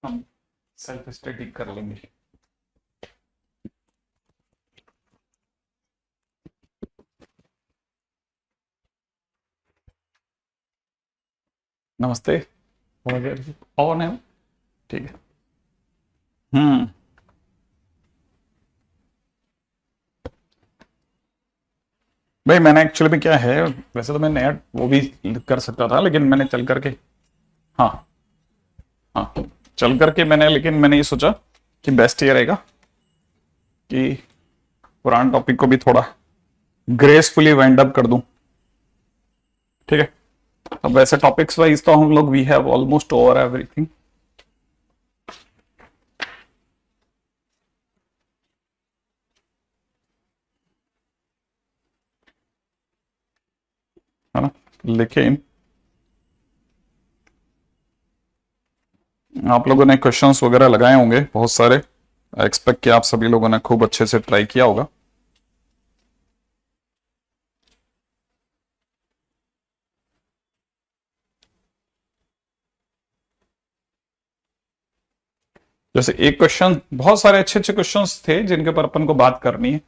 हम self study कर लेंगे। नमस्ते। ऑन है? ठीक है। हम्म। भाई मैंने एक्चुअली में क्या है, वैसे तो मैं नया वो भी कर सकता था, लेकिन मैंने चल करके, हाँ हाँ, चल करके मैंने, लेकिन मैंने ये सोचा कि बेस्ट ये रहेगा कि पुराने टॉपिक को भी थोड़ा ग्रेसफुली वाइंड अप कर दूं। ठीक है। अब वैसे टॉपिक्स वाइज तो हम लोग we have almost over everything. है ना? लेकिन आप लोगों ने क्वेश्चंस वगैरह लगाए होंगे बहुत सारे। आई एक्सपेक्ट कि आप सभी लोगों ने खूब अच्छे से ट्राई किया होगा। जैसे एक क्वेश्चन, बहुत सारे अच्छे अच्छे क्वेश्चंस थे जिनके ऊपर अपन को बात करनी है।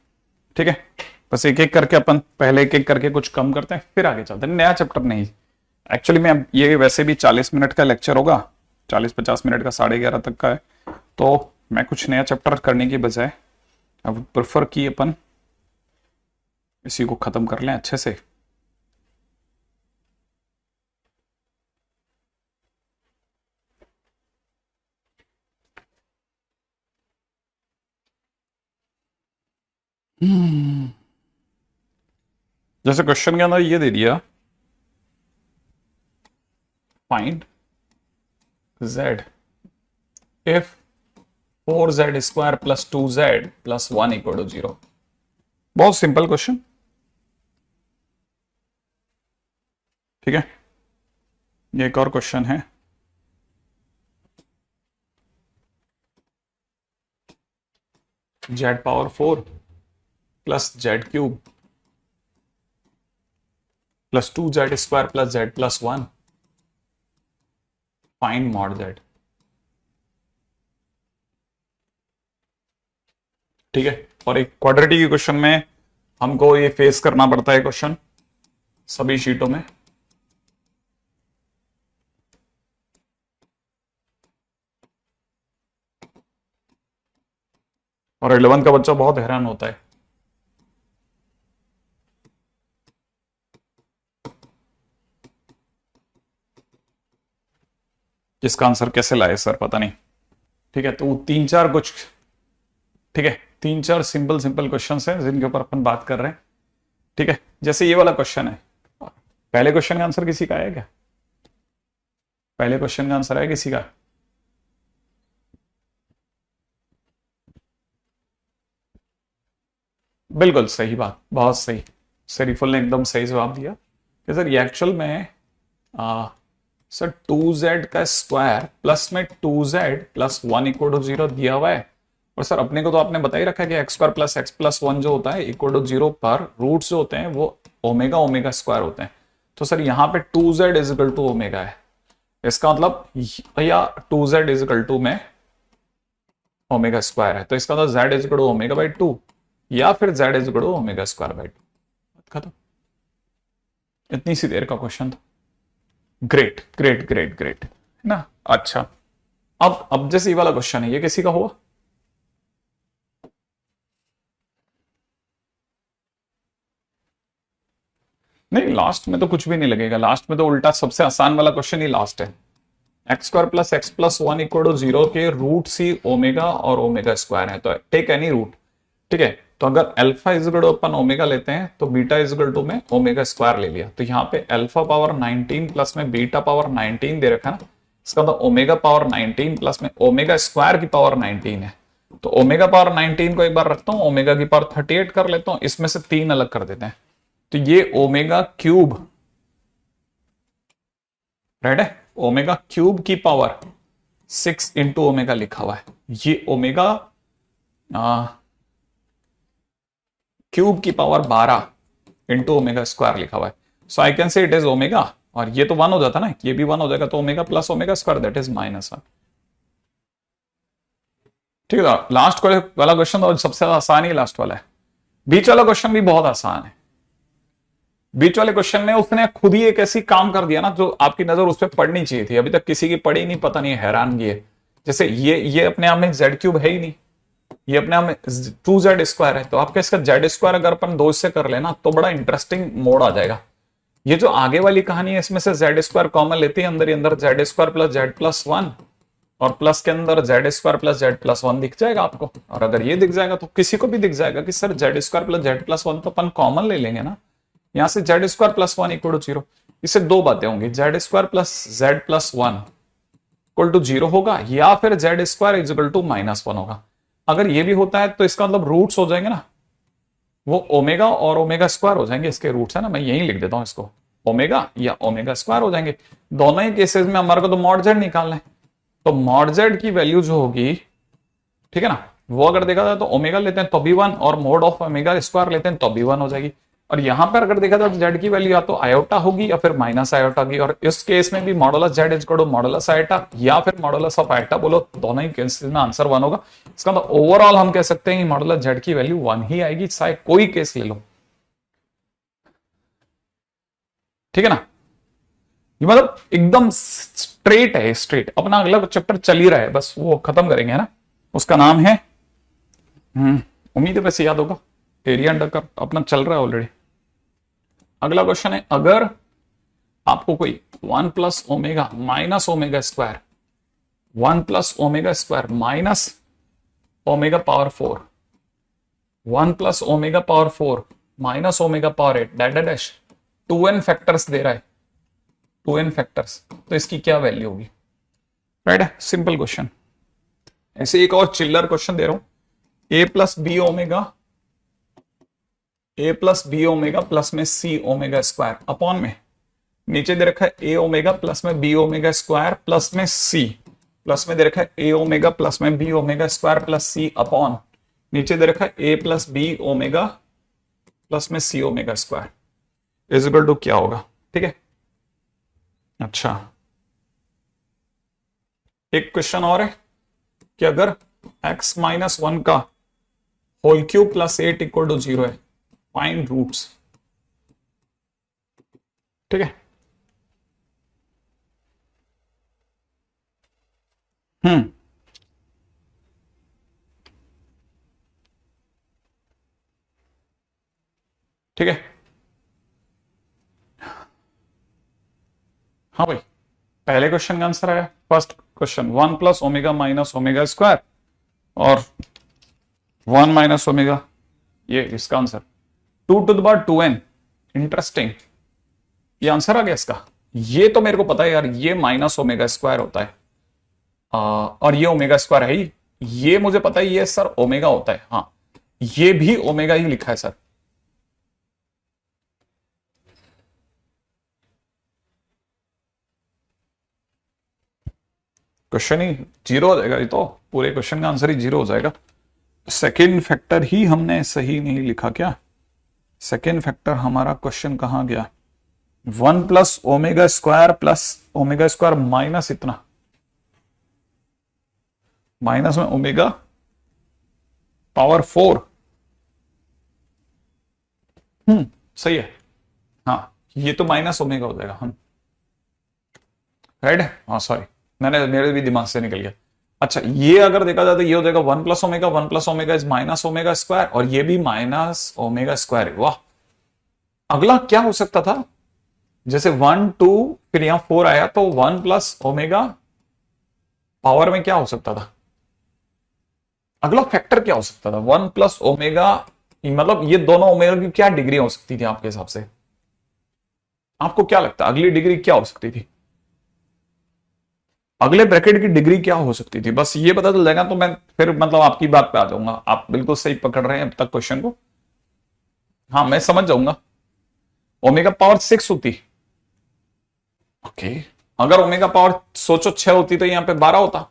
ठीक है। बस एक एक करके अपन पहले एक एक करके कुछ कम करते हैं, फिर आगे चलते हैं। नया चैप्टर नहीं, एक्चुअली में अब ये वैसे भी 40 मिनट का लेक्चर होगा, 40-50 मिनट का, 11:30 तक का है। तो मैं कुछ नया चैप्टर करने की बजाय अब प्रेफर की अपन इसी को खत्म कर लें अच्छे से। जैसे क्वेश्चन के अंदर ये दे दिया, find z if 4z² + 2z + 1 = 0। बहुत सिंपल क्वेश्चन। ठीक है। ये एक और क्वेश्चन है, z⁴ + z³ + 2z² + z + 1 find mod z। ठीक है। और एक क्वाड्रेटिक इक्वेशन में हमको ये फेस करना पड़ता है क्वेश्चन सभी शीटों में। और 11 का बच्चा बहुत हैरान होता है इसका आंसर कैसे लाए सर, पता नहीं। ठीक है। तो तीन चार कुछ, ठीक है, तीन चार सिंपल सिंपल क्वेश्चन हैं जिनके ऊपर अपन बात कर रहे हैं। ठीक है। जैसे ये वाला क्वेश्चन है, पहले क्वेश्चन का आंसर किसी का आया क्या? पहले क्वेश्चन का आंसर है किसी का? बिल्कुल सही बात, बहुत सही। शरीफुल ने एकदम सही जवाब दिया कि सर ये एक्चुअल में सर 2z का स्क्वायर प्लस में 2z + 1 = 0 दिया हुआ है। और सर अपने को तो आपने बता ही रखा है कि x² + x + 1 जो होता है = 0 पर रूट्स जो होते हैं वो ओमेगा ओमेगा स्क्वायर होते हैं। तो सर यहाँ पे 2z = ओमेगा है, इसका मतलब भैया 2z = में ओमेगा स्क्वायर है, तो इसका मतलब z = ω/2 या फिर z = ω²/2। खत्म। इतनी सी देर का क्वेश्चन था। ग्रेट ग्रेट ग्रेट ग्रेट, है ना? अच्छा, अब जैसे ये वाला क्वेश्चन है, ये किसी का हुआ? नहीं, लास्ट में तो कुछ भी नहीं लगेगा। लास्ट में तो उल्टा सबसे आसान वाला क्वेश्चन ही लास्ट है। x² + x + 1 = 0 के रूट्स ही ओमेगा और ओमेगा स्क्वायर है, तो टेक एनी रूट। ठीक है। तो अगर अल्फा अपन ओमेगा लेते हैं तो बीटा में ओमेगा स्क्वायर ले लिया, तो यहाँ पे α⁻19 प्लस में β⁻19 दे रखा है ना। इसका मतलब ω⁻19 प्लस में ओमेगा स्क्वायर की पावर 19 है। तो ω⁻19 को एक बार रखता हूं, ओमेगा की पावर 38 कर लेता हूं, इसमें से 3 अलग कर देते हैं। तो ये ω³ राइट है, ω³ की पावर 6 × ओमेगा लिखा हुआ है। ये ओमेगा क्यूब की पावर 12 × ω² लिखा हुआ है। So I can say it is omega, और ये तो 1 हो जाता ना, ये भी 1 हो जाएगा, तो ओमेगा + ω² दैट इज -1। ठीक है, लास्ट वाला क्वेश्चन तो सबसे आसान ही लास्ट वाला है। बीच वाला क्वेश्चन भी बहुत आसान है। बीच वाले क्वेश्चन में उसने खुद ही एक ऐसी काम कर दिया ना जो आपकी नजर उस पर पड़नी चाहिए थी, अभी तक किसी की पड़ी नहीं, पता नहीं, हैरानगी है। जैसे ये अपने आप में जेड क्यूब है ही नहीं, ये अपने आप में 2z² है, तो आपके इसका z² अगर अपन 2 से कर लेना तो बड़ा इंटरेस्टिंग मोड आ जाएगा। ये जो आगे वाली कहानी है इसमें से z² कॉमन लेते हैं, अंदर ही अंदर z² प्लस z+1 और प्लस के अंदर z² प्लस z+1 दिख जाएगा आपको। और अगर ये दिख जाएगा तो किसी को भी दिख जाएगा कि सर z² प्लस z+1 तो अपन कॉमन ले लेंगे ना, यहां से z² प्लस 1 इक्वल टू 0। इससे दो बातें होंगी, z² plus z+1 equal to 0 होगा या फिर z² इज इक्वल टू -1 होगा। अगर ये भी होता है तो इसका मतलब रूट्स हो जाएंगे ना, वो ओमेगा और ओमेगा² हो जाएंगे, इसके रूट्स है ना, मैं यही लिख देता हूं इसको, ओमेगा या ओमेगा² हो जाएंगे। दोनों ही केसेस में हमारे को तो मॉड z निकालना है, तो मॉड z की वैल्यू जो होगी, ठीक है ना, वो अगर देखा जाए तो ओमेगा लेते हैं तो भी 1 और मोड ऑफ ओमेगा² लेते हैं तो भी 1 हो जाएगी। और यहां पर अगर देखा जाए तो z की वैल्यू या तो आयोटा होगी या फिर माइनस आयोटा होगी, और इस केस में भी modulus z is equal to modulus iota या फिर मॉडुलस ऑफ आयोटा, बोलो दोनों ही केसेस में आंसर 1 होगा। इसका मतलब ओवरऑल हम कह सकते हैं कि मॉडुलस z की वैल्यू 1 ही आएगी, चाहे कोई केस ले लो, ठीक है ना। ये मतलब एकदम स्ट्रेट है, स्ट्रेट। अपना अगला चैप्टर चल ही रहा है, बस वो खत्म करेंगे, है ना। उसका नाम है, उम्मीद है वैसे याद होगा, एरिया अंडर कर्व अपना चल रहा है ऑलरेडी। अगला क्वेश्चन है, अगर आपको कोई 1 plus omega minus omega, 1 plus omega minus omega power 4, 1 plus omega power 4 minus omega power 8 dash dash 2n factors दे रहा है, 2n फैक्टर्स, तो इसकी क्या वैल्यू होगी? राइट है, सिंपल क्वेश्चन। ऐसे एक और चिल्लर क्वेश्चन दे रहा हूं, a plus B omega plus में c ओमेगा² अपॉन में, नीचे दे रखा है a ओमेगा प्लस में b ओमेगा² प्लस में c, प्लस में दे रखा है a ओमेगा प्लस में b ओमेगा² प्लस c अपॉन, नीचे दे रखा है a plus b omega plus में c ओमेगा² इज इक्वल टू क्या होगा? ठीक है, अच्छा एक क्वेश्चन और है कि अगर x माइनस 1 का whole cube plus 8 equal to 0 है, फाइंड रूट्स। ठीक है, ठीक है, हाँ भाई, पहले क्वेश्चन का आंसर आया, first question 1 plus omega minus omega और 1 माइनस ओमेगा, ये इसका answer 2 to the power 2n। Interesting, ये आंसर आ गया इसका। ये तो मेरे को पता है यार, ये माइनस ओमेगा² होता है और ये ओमेगा² है ही, ये मुझे पता है, ये सर ओमेगा होता है, हाँ ये भी ओमेगा ही लिखा है सर। क्वेश्चन ही जीरो हो जाएगा, ये तो पूरे क्वेश्चन का आंसर ही जीरो हो जाएगा। सेकेंड फैक्टर ही हमने सही नहीं लिखा क्या? सेकेंड फैक्टर हमारा क्वेश्चन कहां गया? 1 प्लस ओमेगा² प्लस ओमेगा² माइनस इतना, माइनस में ओमेगा पावर 4, सही है, हाँ ये तो माइनस ओमेगा हो जाएगा, हम राइट है, हाँ सॉरी, मेरे भी दिमाग से निकल गया। अच्छा ये अगर देखा जाए तो ये हो जाएगा 1 plus omega is minus omega और ये भी माइनस ओमेगा²। वाह, अगला क्या हो सकता था? जैसे 1 2 फिर यहां 4 आया तो 1 प्लस ओमेगा पावर में क्या हो सकता था? अगला फैक्टर क्या हो सकता था? 1 प्लस ओमेगा, मतलब ये दोनों ओमेगा की क्या डिग्री हो सकती थी आपके हिसाब से? आपको क्या लगता है अगली डिग्री क्या हो सकती थी? अगले ब्रैकेट की डिग्री क्या हो सकती थी? बस ये पता चल जाएगा तो मैं फिर मतलब आपकी बात पे आ जाऊंगा। आप बिल्कुल सही पकड़ रहे हैं अब तक क्वेश्चन को, हाँ मैं समझ जाऊंगा। ओमेगा पावर 6 होती, ओके, अगर ओमेगा पावर सोचो 6 होती तो यहां पे 12 होता,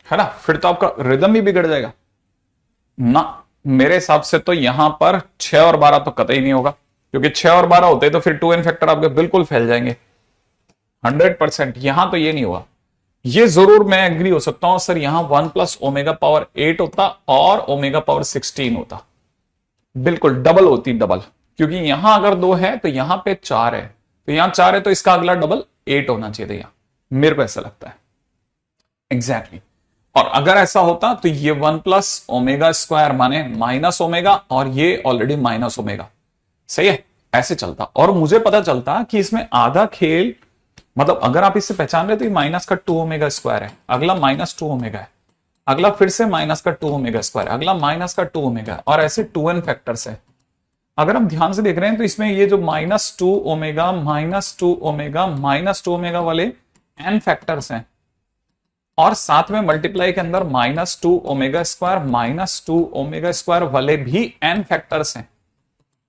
है ना, फिर तो आपका रिदम भी बिगड़ जाएगा ना। मेरे हिसाब से तो यहां पर 6 और 12 तो कतई नहीं होगा, क्योंकि 6 और 12 होते तो फिर 2n फैक्टर आपके बिल्कुल फैल जाएंगे 100%। यहां तो ये नहीं हुआ, ये जरूर मैं एग्री हो सकता हूं सर, यहां 1 प्लस ओमेगा पावर 8 होता और ओमेगा पावर 16 होता, बिल्कुल डबल होती, डबल, क्योंकि यहां अगर 2 है तो यहां पे 4 है, तो यहां 4 है तो इसका अगला डबल 8 होना चाहिए था, यहां मेरे को ऐसा लगता है एग्जैक्टली exactly. और अगर ऐसा होता तो ये 1 प्लस ओमेगा स्क्वायर माने माइनस ओमेगा, और ये ऑलरेडी माइनस ओमेगा, सही है, ऐसे चलता, और मुझे पता चलता कि इसमें आधा खेल, मतलब अगर आप इसे पहचान रहे तो ये माइनस का 2 ओमेगा स्क्वायर है, अगला माइनस 2 ओमेगा है, अगला फिर से माइनस का 2 ओमेगा स्क्वायर, अगला माइनस का 2 ओमेगा, और ऐसे 2n फैक्टर्स है। अगर हम ध्यान से देख रहे हैं तो इसमें ये जो -2 ओमेगा, -2 ओमेगा, -2 ओमेगा वाले n फैक्टर्स हैं, और साथ में मल्टीप्लाई के अंदर -2 ओमेगा स्क्वायर, -2 ओमेगा स्क्वायर वाले भी n फैक्टर्स हैं।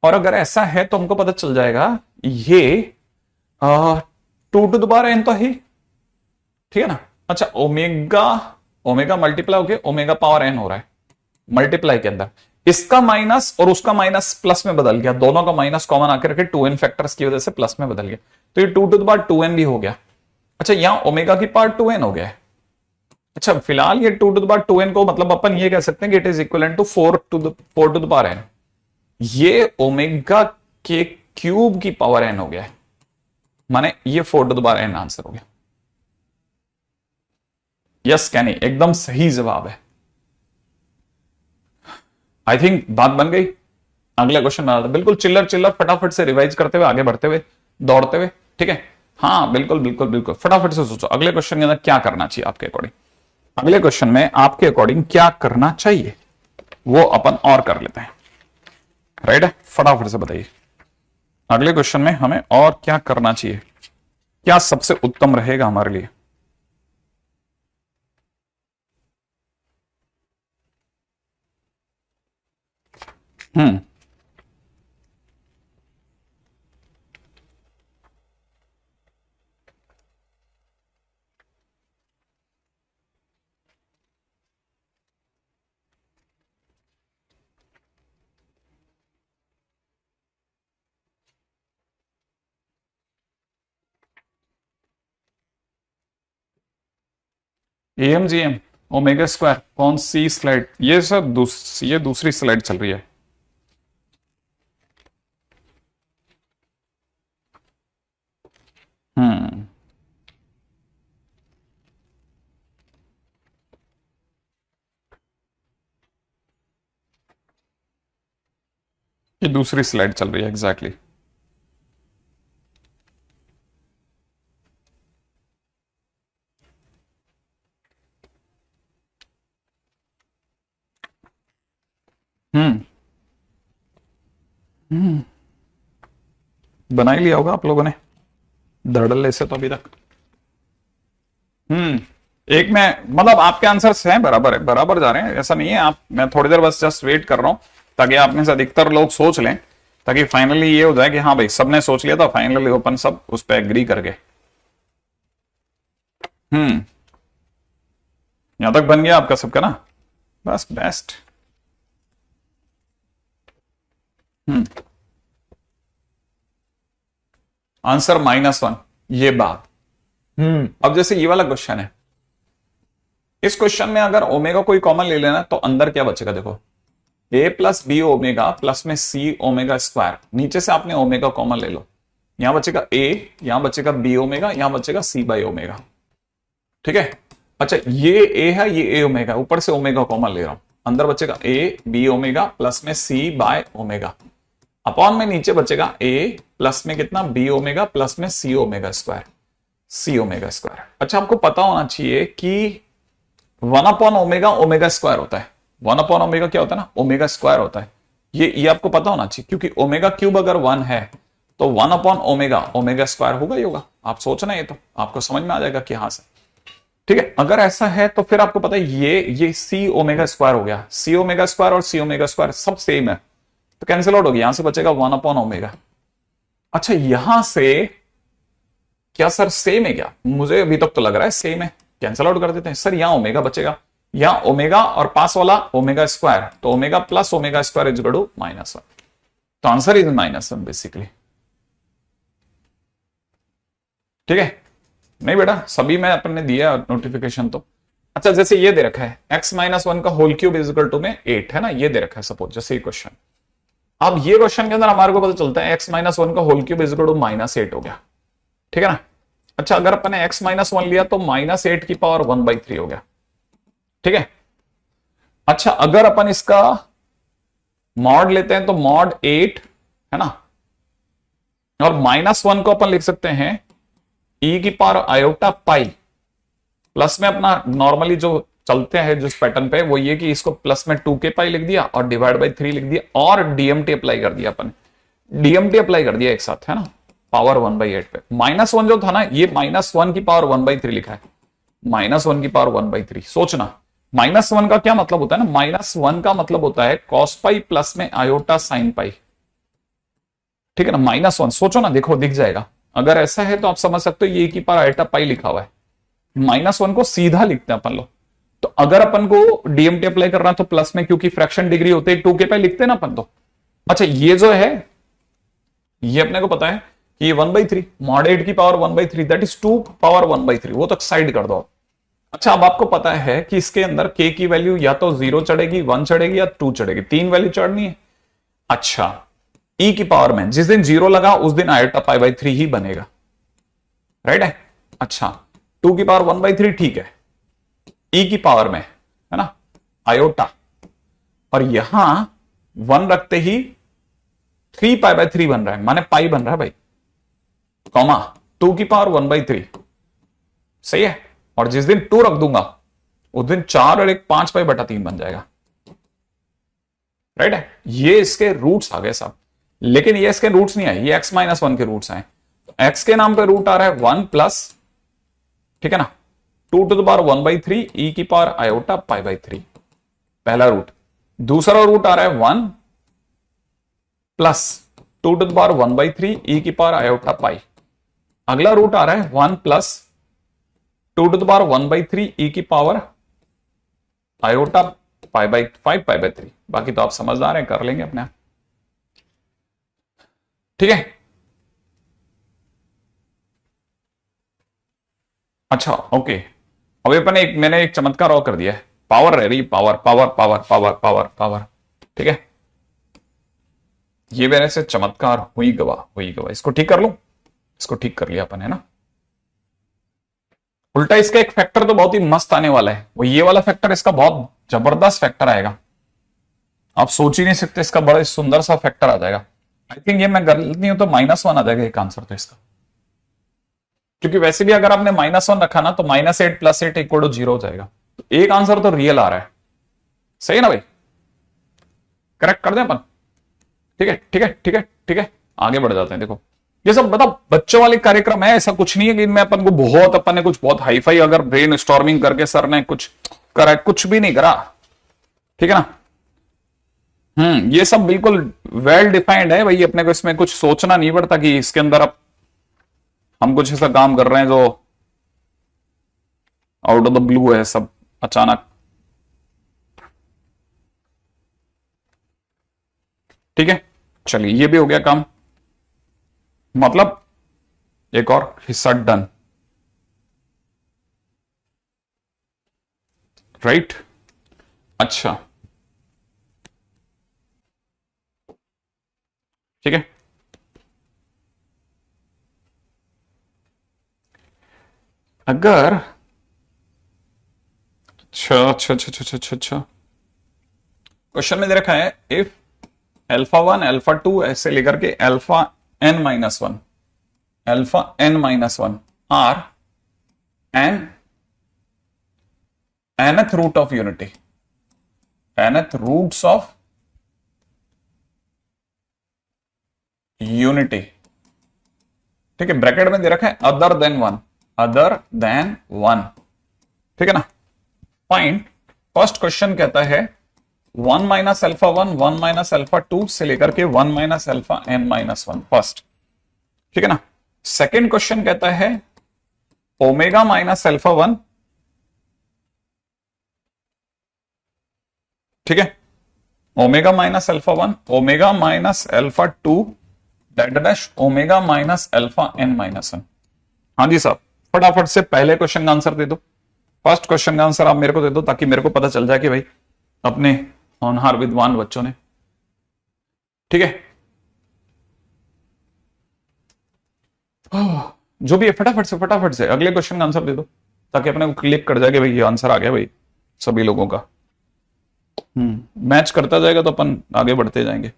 और अगर ऐसा है तो हमको पता चल जाएगा ये 2 टू द पावर n तो ही, ठीक है ना। अच्छा, ओमेगा ओमेगा मल्टीप्लाई होके ओमेगा पावर n हो रहा है मल्टीप्लाई के अंदर, इसका माइनस और उसका माइनस प्लस में बदल गया, दोनों का माइनस कॉमन आकर रखे 2n फैक्टर्स की वजह से प्लस में बदल गया, तो ये 2 टू द पावर 2n भी हो गया। अच्छा, यहां ओमेगा की पावर 2n हो गया है। अच्छा, फिलहाल ये 2 टू द पावर 2n को मतलब अपन ये कह सकते हैं कि it is equal to 4 to the power n, ये ओमेगा के क्यूब की पावर n हो गया है, माने ये 4 to the power n answer हो गया। यस क्या नहीं, एकदम सही जवाब है। आई थिंक बात बन गई। अगले क्वेश्चन में बिल्कुल चिल्लर चिल्लर फटाफट से रिवाइज करते हुए आगे बढ़ते हुए दौड़ते हुए, ठीक है। हाँ बिल्कुल बिल्कुल बिल्कुल, फटाफट से सोचो अगले क्वेश्चन के अंदर क्या करना चाहिए आपके अकॉर्डिंग, अगले क्वेश्चन में आपके अकॉर्डिंग क्या करना चाहिए वो अपन और कर लेते हैं, राइट है। फटाफट से बताइए अगले क्वेश्चन में हमें और क्या करना चाहिए, क्या सबसे उत्तम रहेगा हमारे लिए। हम्म, AMGM ओमेगा स्क्वायर कौन सी स्लाइड, ये सब ये दूसरी स्लाइड चल रही है। हम्म, ये दूसरी स्लाइड चल रही है एग्जैक्टली exactly. हम्म, बना ही लिया होगा आप लोगों ने धड़ल्ले से तो अभी तक। एक में मतलब आपके आंसर्स हैं बराबर है, बराबर जा रहे हैं, ऐसा नहीं है। आप, मैं थोड़ी देर बस जस्ट वेट कर रहा हूं ताकि आप में से अधिकतर लोग सोच लें, ताकि फाइनली ये हो जाए कि हाँ भाई सबने सोच लिया था, फाइनली ओपन सब उस पर एग्री कर गए। यहां तक बन गया आपका सबका ना, बस बेस्ट। आंसर -1, ये बात। अब जैसे ये वाला क्वेश्चन है, इस क्वेश्चन में अगर ओमेगा कोई कॉमन ले लेना तो अंदर क्या बचेगा, देखो a plus B omega plus में c ओमेगा स्क्वायर, नीचे से आपने ओमेगा कॉमन ले लो, यहां बचेगा a, यहां बचेगा b ओमेगा, यहां बचेगा c बाई ओमेगा, ठीक है। अच्छा, ये a है, ये a ओमेगा, ऊपर से ओमेगा कॉमन ले रहा हूं, अंदर बचेगा a b ओमेगा प्लस में c बाय ओमेगा, अपॉन में नीचे बचेगा a प्लस में कितना b ओमेगा प्लस में c omega square, c omega square. अच्छा, आपको पता होना चाहिए कि 1 अपॉन ओमेगा ओमेगा स्क्वायर होता है, 1 अपॉन ओमेगा क्या होता है ना, ओमेगा स्क्वायर होता है, ये आपको पता होना चाहिए, क्योंकि ओमेगा क्यूब अगर 1 है तो 1 अपॉन ओमेगा ओमेगा स्क्वायर होगा ही होगा। आप सोचना, ये तो आपको समझ में आ जाएगा कि हाँ से, ठीक है। अगर ऐसा है तो फिर आपको पता है ये सी ओमेगा स्क्वायर हो गया, सी ओमेगा स्क्वायर और सी ओमेगा स्क्वायर सब सेम है, तो कैंसिल आउट हो गया, यहां से बचेगा 1 अपॉन ओमेगा। अच्छा, यहां से क्या सर सेम है क्या, मुझे अभी तक तो लग रहा है सेम है, कैंसिल आउट कर देते हैं सर, यहां ओमेगा बचेगा, यहां ओमेगा और पास वाला ओमेगा स्क्वायर, तो omega plus omega square is equal to -1, तो आंसर इज -1 बेसिकली, ठीक है। नहीं बेटा, सभी में अपन ने दिया नोटिफिकेशन तो। अच्छा, जैसे ये दे रखा है x माइनस वन का whole cube is equal to में 8 है ना, ये दे रखा है सपोज, जैसे ये क्वेश्चन। अब ये क्वेश्चन के अंदर हमारे को पता चलता है x माइनस वन का whole cube is equal to -8 हो गया, ठीक है ना। अच्छा, अगर अपन ने x माइनस वन लिया तो -8 की पावर 1/3 हो गया, ठीक है। अच्छा, अगर अपन इसका मॉड लेते हैं तो मॉड 8 है ना, और -1 को अपन लिख सकते हैं e की पावर आयोटा पाई, प्लस में अपना नॉर्मली जो चलते हैं जिस पैटर्न पे, वो ये कि इसको प्लस में 2k पाई लिख दिया और डिवाइड बाई 3 लिख दिया और डीएमटी अप्लाई कर दिया अपन, डीएमटी अप्लाई कर दिया एक साथ, है ना, पावर 1/8 पे। -1 जो था ना, ये -1 की पावर 1/3 लिखा है, -1 की पावर 1/3। सोचना -1 का क्या मतलब होता है ना, -1 का मतलब होता है कॉस पाई प्लस में आयोटा साइन पाई, ठीक है ना। -1 सोचो ना, देखो दिख जाएगा, अगर ऐसा है तो आप समझ सकते हो ये की पावर आयोटा पाई लिखा हुआ है। -1 को सीधा लिखते हैं अपन लोग, तो अगर अपन को डीएमटी अप्लाई करना है तो प्लस में, क्योंकि फ्रैक्शन डिग्री होते हैं 2k पाई लिखते हैं ना अपन तो। अच्छा, ये जो है ये अपने को पता है कि ये 1/3 मॉड 8 की पावर 1/3 दैट इज 2 पावर 1/3, वो तो साइड कर दो। अच्छा, अब आपको पता है कि इसके अंदर k की वैल्यू या तो 0 चढ़ेगी, 1 चढ़ेगी या 2 चढ़ेगी, 3 वैल्यू चढ़नी है। अच्छा, e की पावर में जिस दिन 0 लगा उस दिन आयोटा पाई/3 ही बनेगा, राइट है। अच्छा, 2 की पावर 1/3 ठीक है, e की पावर में है ना आयोटा, और यहां 1 रखते ही 3 पाई/3 बन रहा है, माने पाई बन रहा है भाई, कॉमा 2 की पावर 1/3, सही है। और जिस दिन 2 रख दूंगा उस दिन 4 और 1 5 पाई/3 बन जाएगा, राइट है। ये इसके रूट्स आ गए साहब, लेकिन ये इसके रूट्स नहीं आए, ये x माइनस 1 के रूट्स आए। तो x के नाम पे रूट आ रहा है 1 प्लस, ठीक है ना, 2 टू द पावर 1/3 e की पावर आयोटा पाई/3, पहला रूट। दूसरा रूट आ रहा है 1 plus 2 to the power 1/3 e की पावर आयोटा पाई। अगला रूट आ रहा है 1 plus 2 to the power 1/3 e की पावर आयोटा पाई/5 पाई/3। बाकी तो आप समझदार हैं, कर लेंगे अपने आप, ठीक है। अच्छा ओके, अभी अपन मैंने एक चमत्कार और कर दिया है, पावर रह रही, power power power power power power, ठीक है। ये मेरे से चमत्कार हुई गवा, इसको ठीक कर लूं, इसको ठीक कर लिया अपन, है ना। उल्टा इसका एक फैक्टर तो बहुत ही मस्त आने वाला है, वो ये वाला फैक्टर, इसका बहुत जबरदस्त फैक्टर आएगा, आप सोच ही नहीं सकते, इसका बड़ा सुंदर सा फैक्टर आ जाएगा। आई थिंक ये मैं गलत नहीं हूं तो -1 आ जाएगा एक आंसर तो इसका, क्योंकि वैसे भी अगर आपने -1 रखा ना तो -8 + 8 = 0 हो जाएगा, तो एक आंसर तो रियल आ रहा है, सही है ना भाई, करेक्ट कर दें अपन, ठीक है ठीक है ठीक है ठीक है। आगे बढ़ जाते हैं, देखो ये सब बता बच्चों वाले कार्यक्रम है, ऐसा कुछ नहीं है कि इनमें अपन को बहुत, अपन ने कुछ बहुत हाई फाई अगर ब्रेन स्टॉर्मिंग करके सर ने कुछ करा, कुछ भी नहीं करा, ठीक है ना। ये सब बिल्कुल वेल डिफाइंड है भाई, अपने को इसमें कुछ सोचना नहीं पड़ता कि इसके अंदर अब हम कुछ ऐसा काम कर रहे हैं जो आउट ऑफ द ब्लू है सब अचानक, ठीक है। चलिए ये भी हो गया काम, मतलब एक और हिस्सा डन, राइट। अच्छा ठीक है, अगर अच्छा अच्छा अच्छा अच्छा अच्छा अच्छा, क्वेश्चन में दे रखा है इफ α1 α2 ऐसे लेकर के αn-1 αn-1 are N nth root of unity, nth roots of unity, ठीक है। ब्रैकेट में दे रखा है अदर देन वन, ठीक है ना। फाइंड, फर्स्ट क्वेश्चन कहता है 1 - α1 1 - α2 से लेकर के 1 - αn-1 फर्स्ट, ठीक है ना। सेकेंड क्वेश्चन कहता है ओमेगा -α1, ठीक है, omega -α1 omega -α2 dash omega -αn-1। हाँ जी साहब, फटाफट से पहले क्वेश्चन का आंसर दे दो। फर्स्ट क्वेश्चन का आंसर आप मेरे को दे दो ताकि मेरे को पता चल जाए कि भाई अपने होनहार विद्वान बच्चों ने, ठीक है, जो भी है फटाफट से अगले क्वेश्चन का आंसर दे दो ताकि अपने को क्लिक कर जाए कि भाई ये आंसर आ गया भाई सभी लोगों का। मैच करता जाएगा तो अपन आगे बढ़ते जाएंगे।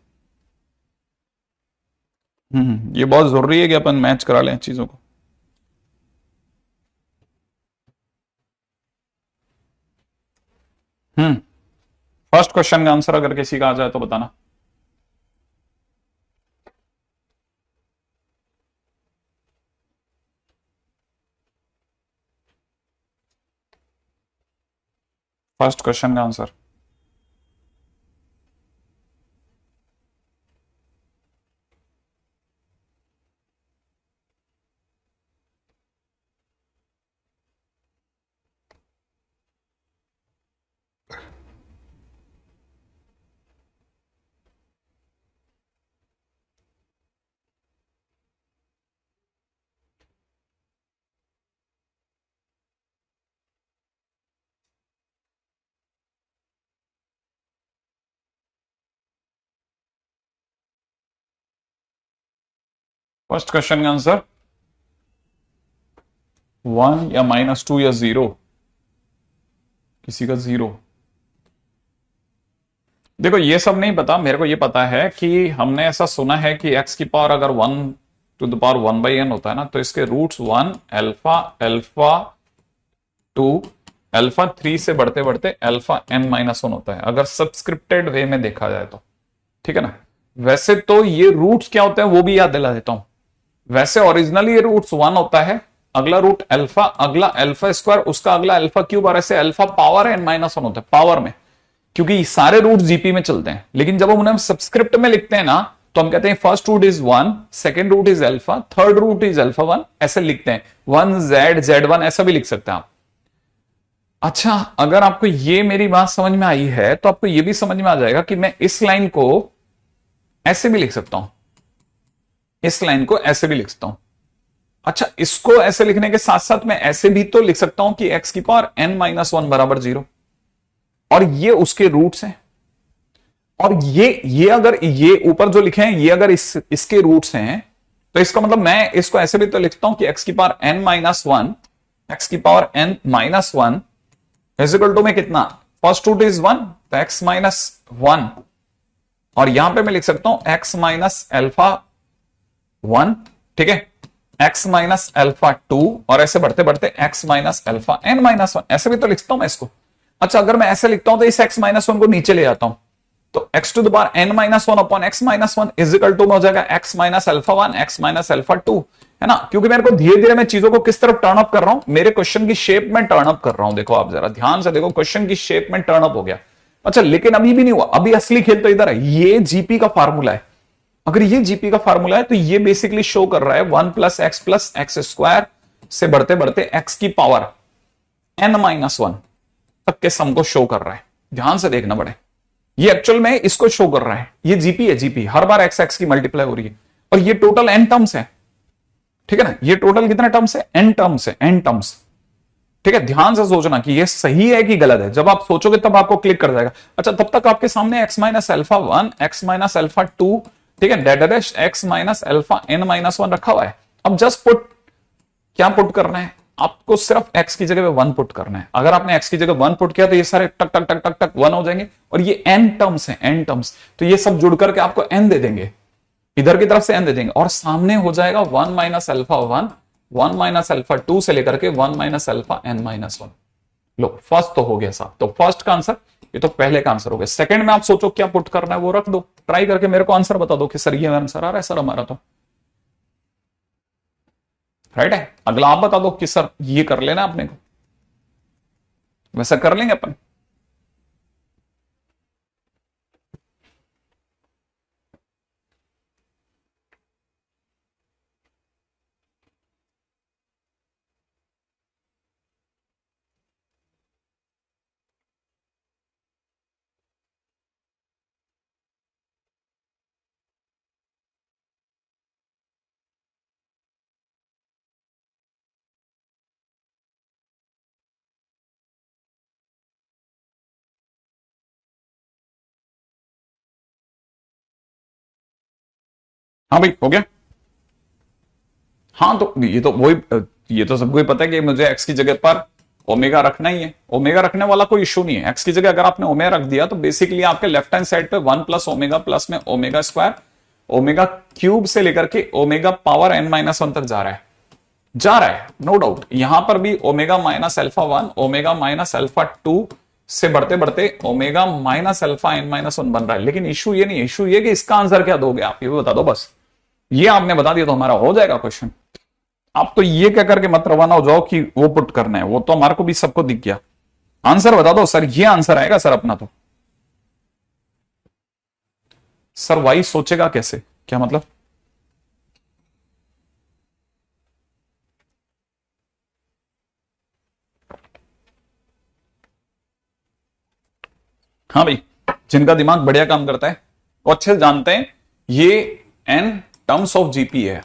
ये बहुत जरूरी है कि अपन मैच करा लें चीजों को। फर्स्ट क्वेश्चन का आंसर अगर किसी का आ जाए तो बताना। फर्स्ट क्वेश्चन का आंसर। फर्स्ट क्वेश्चन का आंसर 1 या -2 या 0, किसी का 0। देखो ये सब नहीं पता, मेरे को ये पता है कि हमने ऐसा सुना है कि x की पावर अगर 1 to the power 1/n होता है ना, तो इसके रूट्स 1 अल्फा अल्फा 2 अल्फा 3 से बढ़ते बढ़ते अल्फा n-1 होता है अगर सब्सक्रिप्टेड वे में देखा जाए तो, ठीक है ना। वैसे तो ये रूट्स क्या होते हैं वो भी याद दिला देता हूं। वैसे ओरिजिनली ये रूट्स 1 होता है, अगला रूट अल्फा, अगला अल्फा स्क्वायर, उसका अगला अल्फा क्यूब, और ऐसे अल्फा पावर n-1 होता है पावर में, क्योंकि सारे रूट जीपी में चलते हैं। लेकिन जब हम उन्हें सब्सक्रिप्ट में लिखते हैं ना, तो हम कहते हैं first root is 1, second root is alpha, third root is alpha 1, ऐसे लिखते हैं। 1z1 ऐसा भी लिख सकते हैं आप। अच्छा, अगर आपको ये मेरी बात समझ में आई है तो आपको ये भी समझ में आ जाएगा कि मैं इस लाइन को ऐसे भी लिख सकता हूं, इस लाइन को ऐसे भी लिख सकता हूं। अच्छा, इसको ऐसे लिखने के साथ साथ मैं ऐसे भी तो लिख सकता हूं कि x की पावर n-1 बराबर 0, और ये उसके रूट्स हैं। और ये अगर ये ऊपर जो लिखे हैं ये अगर इसके रूट्स हैं, तो इसका मतलब मैं इसको ऐसे भी तो लिखता हूं कि x की पावर n-1, x की पावर n-1 इजिकल टू में कितना, फर्स्ट रूट इज 1 तो x-1, और यहां पे मैं लिख सकता हूं x-अल्फा 1, ठीक है, x-अल्फा 2, और ऐसे बढ़ते बढ़ते x-अल्फा n-1, ऐसे भी तो लिखता हूं मैं इसको। अच्छा, अगर मैं ऐसे लिखता हूं तो इस x-1 को नीचे ले आता हूं, तो x to the power n-1 upon x-1 is equal to में हो जाएगा x-अल्फा 1 x-अल्फा 2, है ना। क्योंकि मेरे को धीरे धीरे मैं चीजों को किस तरफ टर्न अप कर रहा हूं, मेरे क्वेश्चन की शेप में टर्न अप कर रहा हूं। देखो आप जरा ध्यान से देखो, क्वेश्चन की शेप में टर्न अप हो गया। अच्छा, लेकिन अभी भी नहीं हुआ, अभी असली खेल तो इधर है। ये जीपी का फार्मूला है। अगर ये जीपी का फार्मूला है तो ये बेसिकली शो कर रहा है 1 प्लस एक्स स्क्वायर से बढ़ते बढ़ते x की पावर n-1 तक के सम को शो कर रहा है। ध्यान से देखना पड़े, ये एक्चुअल में इसको शो कर रहा है। ये जीपी है, जीपी हर बार एक्स एक्स की मल्टीप्लाई हो रही है, और ये टोटल एन टर्म्स है, ठीक है ना। ये टोटल कितने टर्म्स है, एन टर्म्स है, एन टर्म्स, ठीक है। ध्यान से सोचना कि ये सही है कि गलत है, जब आप सोचोगे तब आपको क्लिक कर जाएगा। अच्छा, तब तक आपके सामने x-अल्फा 1 x-अल्फा 2, ठीक है, डेट x-अल्फा n-1 रखा हुआ है। अब जस्ट पुट, क्या पुट करना है आपको, सिर्फ x की जगह पे 1 पुट करना है। अगर आपने x की जगह 1 पुट किया तो ये सारे टक टक टक टक टक 1 हो जाएंगे, और ये n टर्म्स हैं, n टर्म्स, तो ये सब जुड़ करके आपको n दे देंगे, इधर की तरफ से n दे देंगे, और सामने हो जाएगा 1-अल्फा 1 1-अल्फा 2 से लेकर के 1-अल्फा n-1। लो, फर्स्ट तो हो गया साहब, तो फर्स्ट का आंसर, ये तो पहले का आंसर हो गया। सेकंड में आप सोचो क्या पुट करना है, वो रख दो, ट्राई करके मेरे को आंसर बता दो कि सर ये आंसर आ रहा है सर हमारा, तो राइट है। अगला आप बता दो कि सर ये कर लेना अपने को, वैसा कर लेंगे अपन। हाँ भाई हो गया। हाँ तो ये तो वही, ये तो सबको ही पता है कि मुझे एक्स की जगह पर ओमेगा रखना ही है। ओमेगा रखने वाला कोई इशू नहीं है। एक्स की जगह अगर आपने ओमेगा रख दिया तो बेसिकली आपके लेफ्ट हैंड साइड पे 1 प्लस ओमेगा प्लस में ओमेगा स्क्वायर, ओमेगा क्यूब से लेकर के ओमेगा पावर n-1 तक जा रहा है, जा रहा है, नो डाउट। यहां पर भी omega minus alpha 1, omega minus alpha 2 से बढ़ते बढ़ते ओमेगा माइनस अल्फा n-1 बन रहा है। लेकिन इशू ये नहीं है, इशू ये कि इसका आंसर क्या दोगे आप, ये भी बता दो बस। ये आपने बता दिया तो हमारा हो जाएगा क्वेश्चन। आप तो ये क्या करके मत रवाना हो जाओ कि वो पुट करना है, वो तो हमारे को भी सबको दिख गया। आंसर बता दो सर, ये आंसर आएगा सर अपना तो। सर वाई सोचेगा कैसे, क्या मतलब? हाँ भाई, जिनका दिमाग बढ़िया काम करता है वो अच्छे से जानते हैं ये एन टर्म्स ऑफ जीपी है,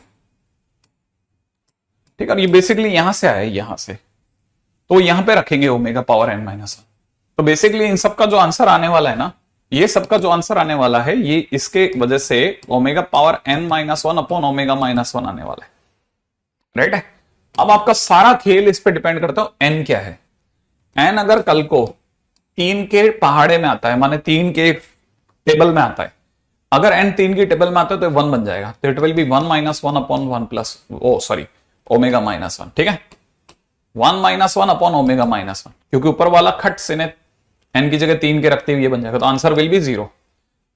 ठीक है। और ये बेसिकली यहां से आया है, यहां से, तो यहां पे रखेंगे ओमेगा पावर n-1। तो बेसिकली इन सबका जो आंसर आने वाला है ना, ये सबका जो आंसर आने वाला है ये इसके वजह से omega power n-1 upon omega -1 आने वाला है, राइट है। अब आपका सारा खेल इस पे डिपेंड करता है n क्या है। n अगर कल को 3 के पहाड़े में आता है, माने 3 के टेबल में आता है, अगर n 3 की टेबल में आता है तो 1 बन जाएगा, तो it will be 1-1 upon 1 plus sorry omega -1, ठीक है। 1-1 अपॉन ओमेगा -1, क्योंकि ऊपर वाला खट से ने n की जगह 3 के रखते हुए बन जाएगा, तो आंसर विल बी 0।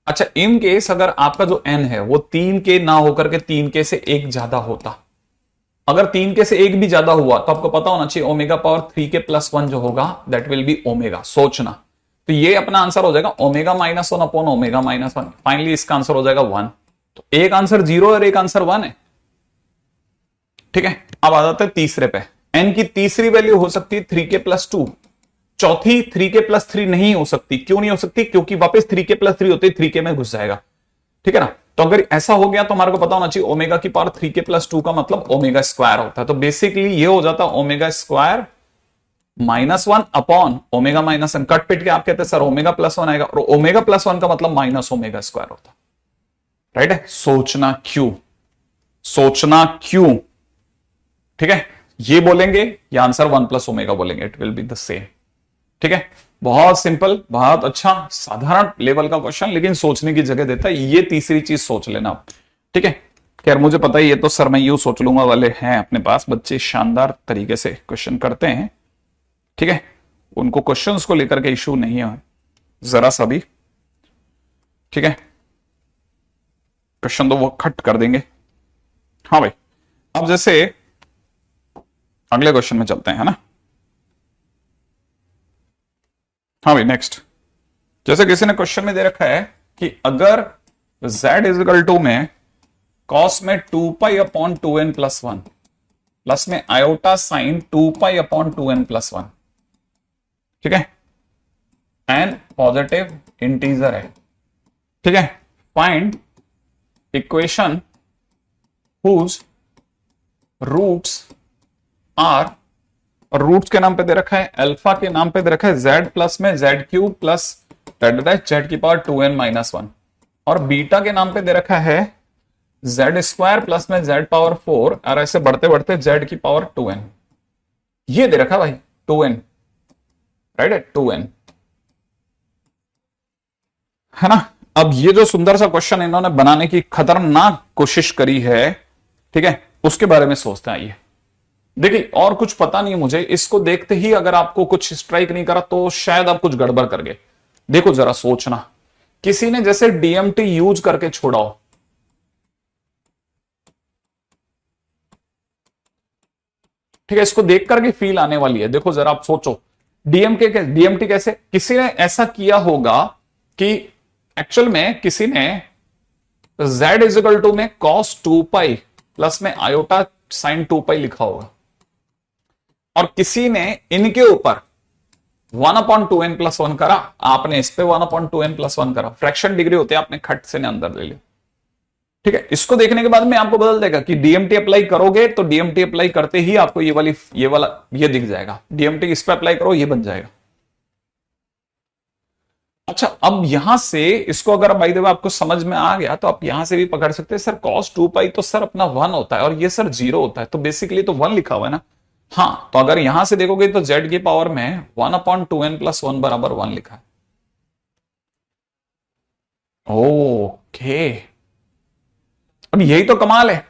अच्छा, इन केस अगर आपका जो n है वो 3 के ना होकर के 3 के से एक ज्यादा होता, अगर 3 के से एक भी ज्यादा हुआ तो आपको पता होना चाहिए ओमेगा पावर 3 के +1 जो होगा दैट विल बी ओमेगा, सोचना। तो ये अपना आंसर हो जाएगा ओमेगा -1 अपॉन ओमेगा -1। फाइनली इसका आंसर हो जाएगा 1। तो एक आंसर 0 और एक आंसर 1 है, ठीक है। अब आ जाते हैं तीसरे पे। n की तीसरी वैल्यू हो सकती है 3 के +2, चौथी 3 के +3 नहीं हो सकती। क्यों नहीं हो सकती? क्योंकि वापस 3 के +3 होते 3 के में घुस जाएगा, ठीक है ना। तो अगर ऐसा हो गया तो हमारे को पता होना चाहिए ओमेगा की पावर 3 के +2 का मतलब ओमेगा स्क्वायर होता है। तो बेसिकली ये हो जाता है ओमेगा स्क्वायर -1 अपॉन ओमेगा -1। कट पिट के आप कहते हैं सर ओमेगा +1 आएगा, और ओमेगा +1 का मतलब माइनस ओमेगा स्क्वायर होता है, राइट है। सोचना क्यों, सोचना क्यों, ठीक है। ये बोलेंगे या आंसर 1 + ओमेगा बोलेंगे, it will be the same, ठीक है। बहुत सिंपल, बहुत अच्छा साधारण लेवल का क्वेश्चन, लेकिन सोचने की जगह देता है। ये तीसरी चीज सोच लेना आप, ठीक है। खैर मुझे पता है ये तो सर मैं यूं सोच लूंगा वाले हैं अपने पास, बच्चे शानदार तरीके से क्वेश्चन करते हैं, ठीक है। उनको क्वेश्चंस को लेकर के इशू नहीं है जरा सा भी, ठीक है। क्वेश्चन तो वो खट कर देंगे। हाँ भाई, अब जैसे अगले क्वेश्चन में चलते हैं, है ना। हाँ भाई नेक्स्ट, जैसे किसी ने क्वेश्चन में दे रखा है कि अगर z इजिकल टू में cos में 2 अपॉन 2n+1 प्लस में आयोटा साइन 2 अपॉन 2n+1, ठीक है, एन पॉजिटिव इंटीजर है, ठीक है। Find equation whose roots are, और रूट्स के नाम पे दे रखा है, अल्फा के नाम पे दे रखा है z प्लस में z³ प्लस z की पावर 2n-1, और बीटा के नाम पे दे रखा है z² प्लस में z पावर 4, और ऐसे बढ़ते बढ़ते z की पावर 2n। ये दे रखा भाई 2n, राइट है, 2n, है ना। अब ये जो सुंदर सा क्वेश्चन इन्होंने बनाने की खतरनाक कोशिश करी है, ठीक है, उसके बारे में सोचते हैं। आइए देखिए, और कुछ पता नहीं है मुझे, इसको देखते ही अगर आपको कुछ स्ट्राइक नहीं करा तो शायद आप कुछ गड़बड़ कर गए। देखो जरा सोचना, किसी ने जैसे डीएमटी यूज करके छोड़ा हो, ठीक है, इसको देख करके फील आने वाली है। देखो जरा आप सोचो, डीएमटी कैसे, किसी ने ऐसा किया होगा कि एक्चुअल में किसी ने z इजिकल टू में cos 2π प्लस में आयोटा साइन 2π लिखा होगा, और किसी ने इनके ऊपर 1/2n+1 करा, आपने इस पे 1/2n+1 करा, फ्रैक्शन डिग्री होते हैं, आपने खट से ने अंदर ले लिया, ठीक है। इसको देखने के बाद में आपको बदल देगा कि डीएमटी अप्लाई करोगे तो डीएमटी अप्लाई करते ही आपको ये वाला ये दिख जाएगा, डीएमटी इस पे अप्लाई करो ये बन जाएगा। अच्छा, अब यहां से इसको अगर बाय द वे आपको समझ में आ गया तो आप यहां से भी पकड़ सकते हैं सर cos 2 पाई तो सर अपना 1 होता है और ये सर 0 होता है, तो बेसिकली तो 1 लिखा हुआ है ना। हाँ, तो अगर यहां से देखोगे तो z की पावर में 1/2n+1 बराबर 1 लिखा है। ओके, अब यही तो कमाल है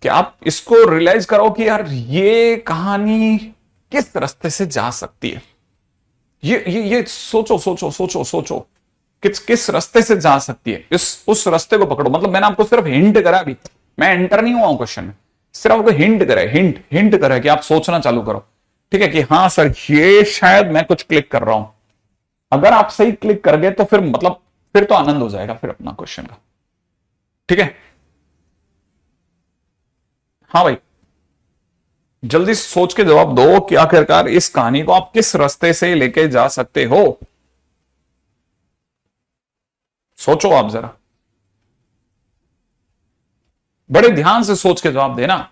कि आप इसको रियलाइज करो कि यार ये कहानी किस रास्ते से जा सकती है। ये सोचो सोचो सोचो सोचो, किस किस रास्ते से जा सकती है, इस उस रास्ते को पकड़ो। मतलब मैंने आपको सिर्फ हिंट करा, अभी मैं एंटर नहीं हुआ हूं क्वेश्चन में, सिर्फ आपको हिंट करे, हिंट हिंट करे कि आप सोचना चालू करो। ठीक है कि हाँ सर ये शायद मैं कुछ क्लिक कर रहा हूं। अगर आप सही क्लिक कर गए तो फिर मतलब फिर तो आनंद हो जाएगा फिर अपना क्वेश्चन का। ठीक है, हाँ भाई, जल्दी सोच के जवाब दो कि आखिरकार इस कहानी को आप किस रास्ते से लेके जा सकते हो। सोचो आप जरा, बड़े ध्यान से सोच के जवाब देना।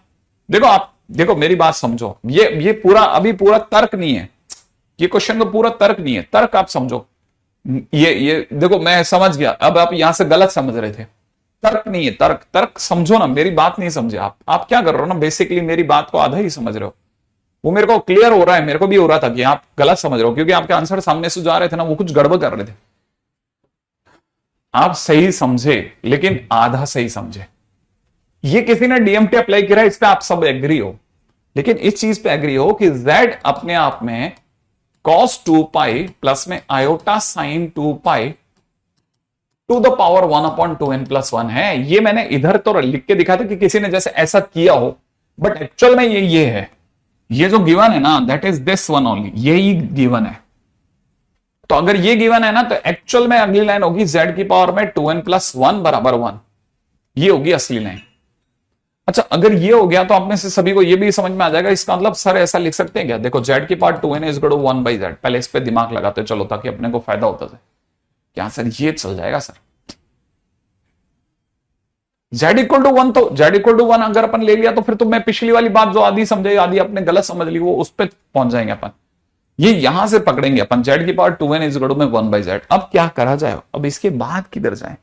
देखो आप, देखो मेरी बात समझो, ये पूरा अभी पूरा तर्क नहीं है, ये क्वेश्चन का पूरा तर्क नहीं है, तर्क आप समझो। ये देखो मैं समझ गया, अब आप यहां से गलत समझ रहे थे। तर्क नहीं है, तर्क, तर्क समझो ना, मेरी बात नहीं समझे आप क्या कर रहे हो ना, बेसिकली मेरी बात को आधा ही समझ रहे हो। वो मेरे को क्लियर हो रहा है, मेरे को भी हो रहा था कि आप गलत समझ रहे हो, क्योंकि आपके आंसर सामने से जो आ रहे थे ना वो कुछ गड़बड़ कर रहे थे। आप सही समझे लेकिन आधा सही समझे। ये किसी ने डीएमटी अप्लाई किया है, इस पे आप सब एग्री हो, लेकिन इस चीज पे एग्री हो कि z अपने आप में cos 2 पाई प्लस में iota sine 2 pi to the power 1/2n+1 है। ये मैंने इधर तो लिख के दिखा था कि किसी ने जैसे ऐसा किया हो, बट एक्चुअल में ये है, ये जो गिवन है ना that is this one only, यही गिवन है। तो अगर ये गिवन है ना तो एक्चुअल में अगली लाइन होगी z की पावर में 2n+1 बराबर 1, ये होगी असली लाइन। अच्छा, अगर ये हो गया तो आप में से सभी को ये भी समझ में आ जाएगा, इसका मतलब सर ऐसा लिख सकते हैं क्या, देखो z की power 2n is equal to 1/z, पहले इस पे दिमाग लगाते चलो ताकि अपने को फायदा होता है। क्या सर ये चल जाएगा सर, z इक्वल टू 1, तो z इक्वल टू 1 अगर अपन ले लिया तो फिर तो मैं पिछली वाली बात जो आधी समझे आधी अपने गलत समझ ली वो उस पर पहुंच जाएंगे अपन। ये यहां से पकड़ेंगे अपन, z की power 2n is equal to में 1/z। अब क्या करा जाए, अब इसके बाद किधर जाए,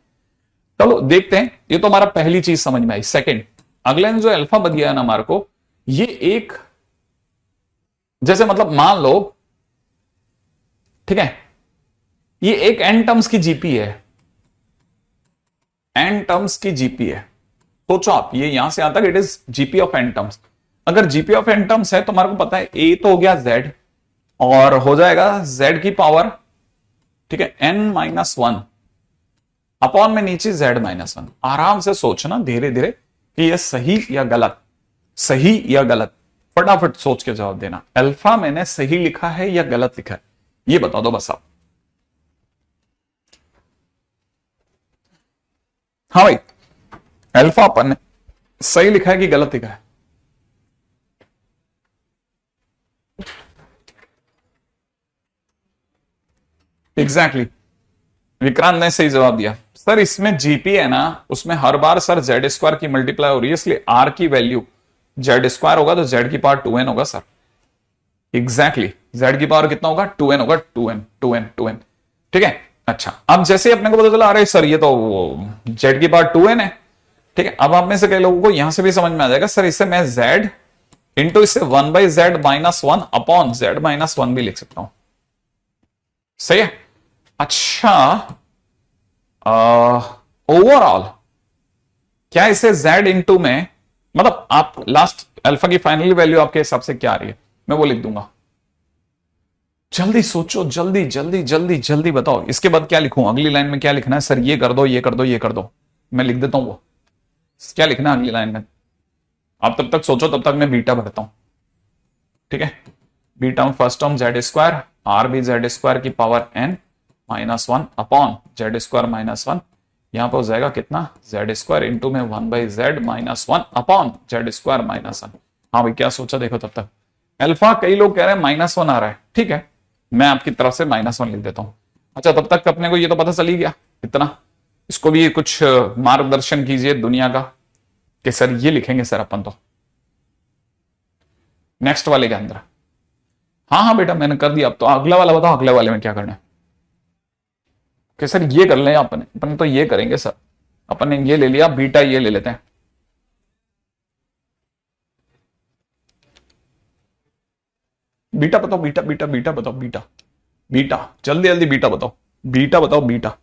चलो देखते हैं। ये तो हमारा पहली चीज समझ में आई। सेकंड, अगले ने जो अल्फा बदिया है ना हमारे को, ये एक जैसे मतलब मान लो, ठीक है, ये एक एन टर्म्स की जीपी है, एन टर्म्स की जीपी है। सोचो आप, ये यहां से आता है it is GP of N terms. अगर जीपी ऑफ एन टर्म्स है तो हमारे को पता है ए तो हो गया z और हो जाएगा z की पावर, ठीक है, n-1 अपॉन में नीचे z-1। आराम से सोचना धीरे धीरे कि यह सही या गलत, सही या गलत, फटाफट सोच के जवाब देना। अल्फा मैंने सही लिखा है या गलत लिखा है ये बता दो बस आप। हाँ भाई, अल्फा अपन ने सही लिखा है कि गलत लिखा है? Exactly exactly. विक्रांत ने सही जवाब दिया। सर इसमें जीपी है ना, उसमें हर बार सर जेड स्क्वायर की मल्टीप्लाई हो रही है, इसलिए आर की वैल्यू जेड स्क्वायर होगा तो जेड की पावर 2n होगा सर। एग्जैक्टली जेड की पावर कितना होगा, 2n होगा, 2n। ठीक है, अच्छा अब जैसे अपने को पता चला अरे सर ये तो जेड की पावर 2n है, ठीक है। अब आप में से कई लोगों को यहां से भी समझ में आ जाएगा सर इससे मैं z इंटू इससे 1/z-1 अपॉन z-1 भी लिख सकता हूं, सही है। अच्छा ओवरऑल क्या इसे z इंटू में, मतलब आप लास्ट अल्फा की फाइनल वैल्यू आपके हिसाब से क्या आ रही है, मैं वो लिख दूंगा। जल्दी सोचो, जल्दी जल्दी जल्दी जल्दी बताओ इसके बाद क्या लिखूं, अगली लाइन में क्या लिखना है सर, ये कर दो ये कर दो ये कर दो, मैं लिख देता हूं वो क्या लिखना है अगली लाइन में। आप तब तक सोचो, तब तक मैं बीटा भरता हूं, ठीक है। बीटा में first term Z square, R भी जेड स्क्वायर की power n-1 upon Z square -1, यहां पर हो जाएगा कितना, जेड स्क्वायर इंटू में 1/z-1 अपॉन जेड स्क्वायर -1। हाँ भाई क्या सोचा देखो तब तक। अल्फा कई लोग कह रहे हैं -1 आ रहा है, ठीक है, मैं आपकी तरफ से -1 लिख देता हूं। अच्छा तब तक अपने को ये तो पता चल ही गया इतना, इसको भी कुछ मार्गदर्शन कीजिए दुनिया का कि सर ये लिखेंगे सर अपन तो नेक्स्ट वाले के अंदर। हाँ हाँ बेटा मैंने कर दिया, अब तो अगला वाला बताओ, अगले वाले में क्या करना है। कि सर ये कर लें, अपन तो ये करेंगे सर, अपन ने ये ले लिया बीटा, ये ले लेते हैं। बीटा बताओ, बीटा बीटा बीटा बताओ, बीटा बीटा जल्दी जल्दी बीटा बताओ, बीटा बताओ बीटा।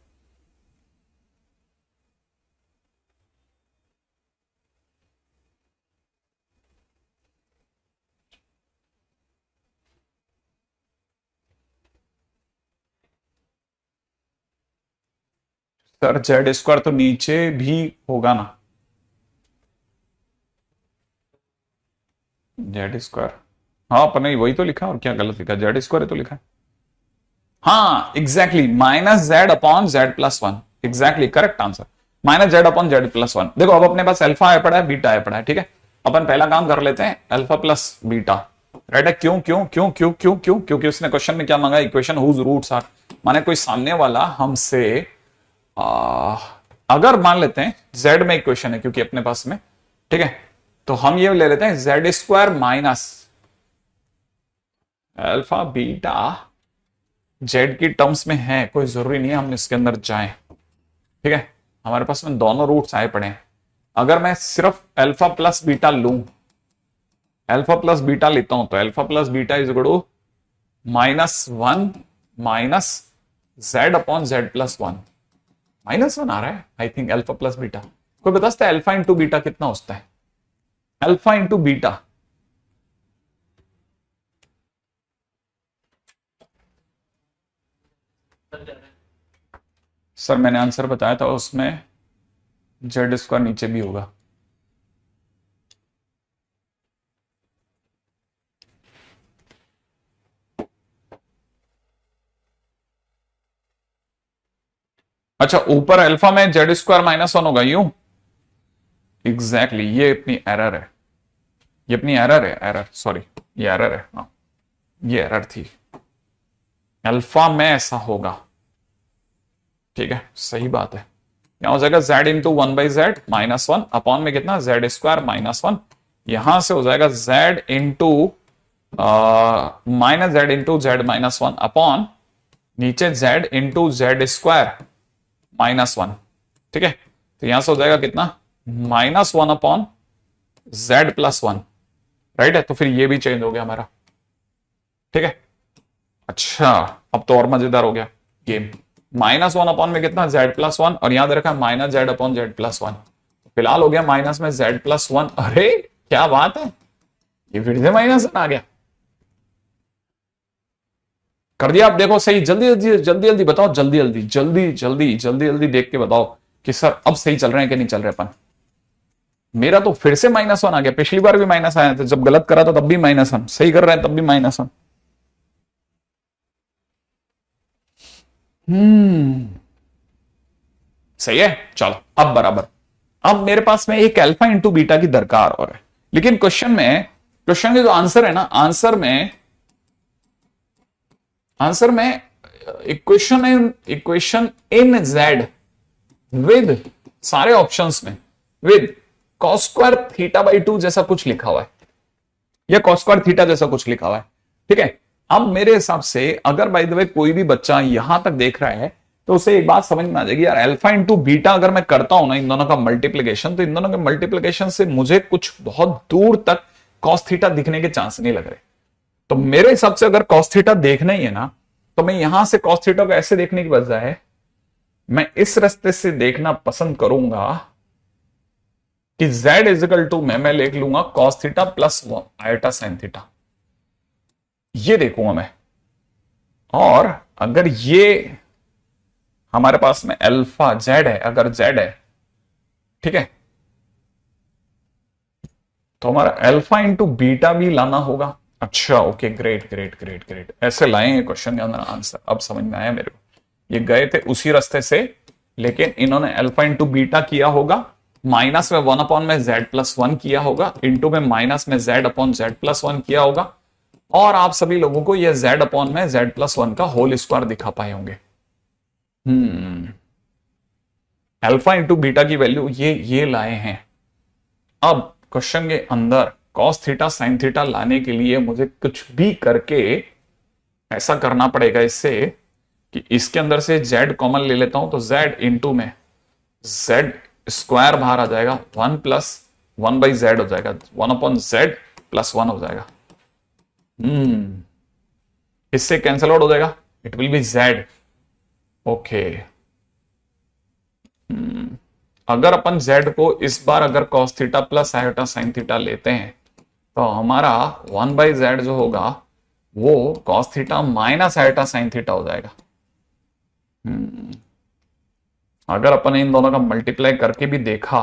सर जेड स्क्वायर तो नीचे भी होगा ना, जेड स्क्वायर। हाँ अपन ने वही तो लिखा, और क्या गलत लिखा, जेड स्क्वायर तो लिखा है। हाँ exactly, minus Z upon Z plus one, exactly correct answer, minus Z upon Z plus one. देखो अब अपने पास अल्फा आया पड़ा है, बीटा आया पड़ा है, ठीक है। अपन पहला काम कर लेते हैं, अल्फा प्लस बीटा, राइट है। क्यों क्यों क्यों क्यों क्यों क्यों? क्योंकि उसने क्वेश्चन में क्या मांगा, इक्वेशन हुज रूट्स आर, माने कोई सामने वाला हमसे अगर मान लेते हैं जेड में इक्वेशन है क्योंकि अपने पास में, ठीक है, तो हम ये ले लेते हैं Z square minus alpha beta Z की टर्म्स में है, कोई जरूरी नहीं है हम इसके अंदर जाएं, ठीक है। हमारे पास में दोनों रूट्स आए पड़े हैं। अगर मैं सिर्फ अल्फा प्लस बीटा लूं, अल्फा प्लस बीटा लेता हूं, तो alpha plus beta is equal to minus one minus Z upon Z plus one, minus one आ रहा है I think alpha plus beta. कोई बता सकता है अल्फा इंटू बीटा कितना होता है? अल्फा इंटू बीटा, सर मैंने आंसर बताया था उसमें जेड स्क्वायर नीचे भी होगा। अच्छा ऊपर अल्फा में जेड स्क्वायर माइनस वन होगा यूं, एग्जैक्टली ये अपनी एरर है, ये अपनी एरर है, एरर सॉरी ये एरर है, हाँ ये एरर थी, अल्फा में ऐसा होगा, ठीक है सही बात है। यहां हो जाएगा Z into one by Z minus one upon में कितना जेड स्क्वायर माइनस वन, यहां से हो जाएगा Z into minus Z into Z minus one upon नीचे Z into Z square minus one, ठीक है। तो यहां से हो जाएगा कितना minus one upon Z plus one, right है। तो फिर ये भी चेंज हो गया हमारा, ठीक है। अच्छा अब तो और मजेदार हो गया गेम, माइनस वन अपॉन में कितना जेड प्लस वन, और यहां दे रखा minus Z upon Z plus one, फिलहाल हो गया माइनस में जेड प्लस वन। अरे क्या बात है, ये फिर से माइनस वन आ गया, कर दिया आप देखो सही। जल्दी जल्दी जल्दी जल्दी बताओ, जल्दी जल्दी जल्दी जल्दी जल्दी जल्दी देख के बताओ कि सर अब सही चल रहे हैं कि नहीं चल रहे अपन। मेरा तो फिर से माइनस वन आ गया, पिछली बार भी माइनस आया था, जब गलत करा था तब भी माइनस वन, सही कर रहे हैं तब भी माइनस वन। सही है, चलो अब बराबर। अब मेरे पास में एक अल्फा इंटू बीटा की दरकार और है, लेकिन क्वेश्चन के जो आंसर है ना, आंसर में इक्वेशन इन जेड विद सारे ऑप्शंस में with cos square theta by two जैसा कुछ लिखा हुआ है, या कॉस स्क्वायर थीटा जैसा कुछ लिखा हुआ है, ठीक है। अब मेरे हिसाब से अगर बाय द वे कोई भी बच्चा यहां तक देख रहा है तो उसे एक बात समझ में आ जाएगी, यार अल्फा इंटू बीटा अगर मैं करता हूं ना इन दोनों का मल्टीप्लीकेशन, तो इन दोनों के मल्टीप्लीकेशन से मुझे कुछ बहुत दूर तक कॉस थीटा दिखने के चांस नहीं लग रहे। तो मेरे हिसाब से अगर कॉस थीटा देखना ही है ना, तो मैं यहां से कॉस थीटा को ऐसे देखने की बजाय मैं इस रास्ते से देखना पसंद करूंगा कि z इजिकल टू में मैं लिख लूंगा cos theta plus eta sine theta, ये देखूंगा मैं। और अगर ये हमारे पास में अल्फा जेड है, अगर जेड है, ठीक है, तो हमारा अल्फा इंटू बीटा भी लाना होगा। अच्छा okay great great great great, ऐसे लाएंगे क्वेश्चन के अंदर आंसर, अब समझ में आया मेरे को। ये गए थे उसी रास्ते से, लेकिन इन्होंने अल्फा इंटू बीटा किया होगा, माइनस में वन अपॉन में जेड प्लस वन किया होगा, इंटू में माइनस में Z upon Z plus one किया होगा, और आप सभी लोगों को यह जेड अपॉन में जेड प्लस वन का होल स्क्वायर दिखा पाए होंगे। अल्फा इंटू बीटा की वैल्यू ये लाए हैं। अब क्वेश्चन के अंदर कॉस थीटा साइन थीटा लाने के लिए मुझे कुछ भी करके ऐसा करना पड़ेगा इससे कि इसके अंदर से z कॉमन ले लेता हूं तो z इंटू में z स्क्वायर बाहर आ जाएगा, 1 प्लस 1/z हो जाएगा, 1/z प्लस 1 हो जाएगा। इससे कैंसल आउट हो जाएगा, it will be z। Okay, अगर अपन z को इस बार अगर cos theta plus iota sine theta लेते हैं तो हमारा 1/z जो होगा वो cos theta minus iota sine theta हो जाएगा। अगर अपन इन दोनों का मल्टीप्लाई करके भी देखा,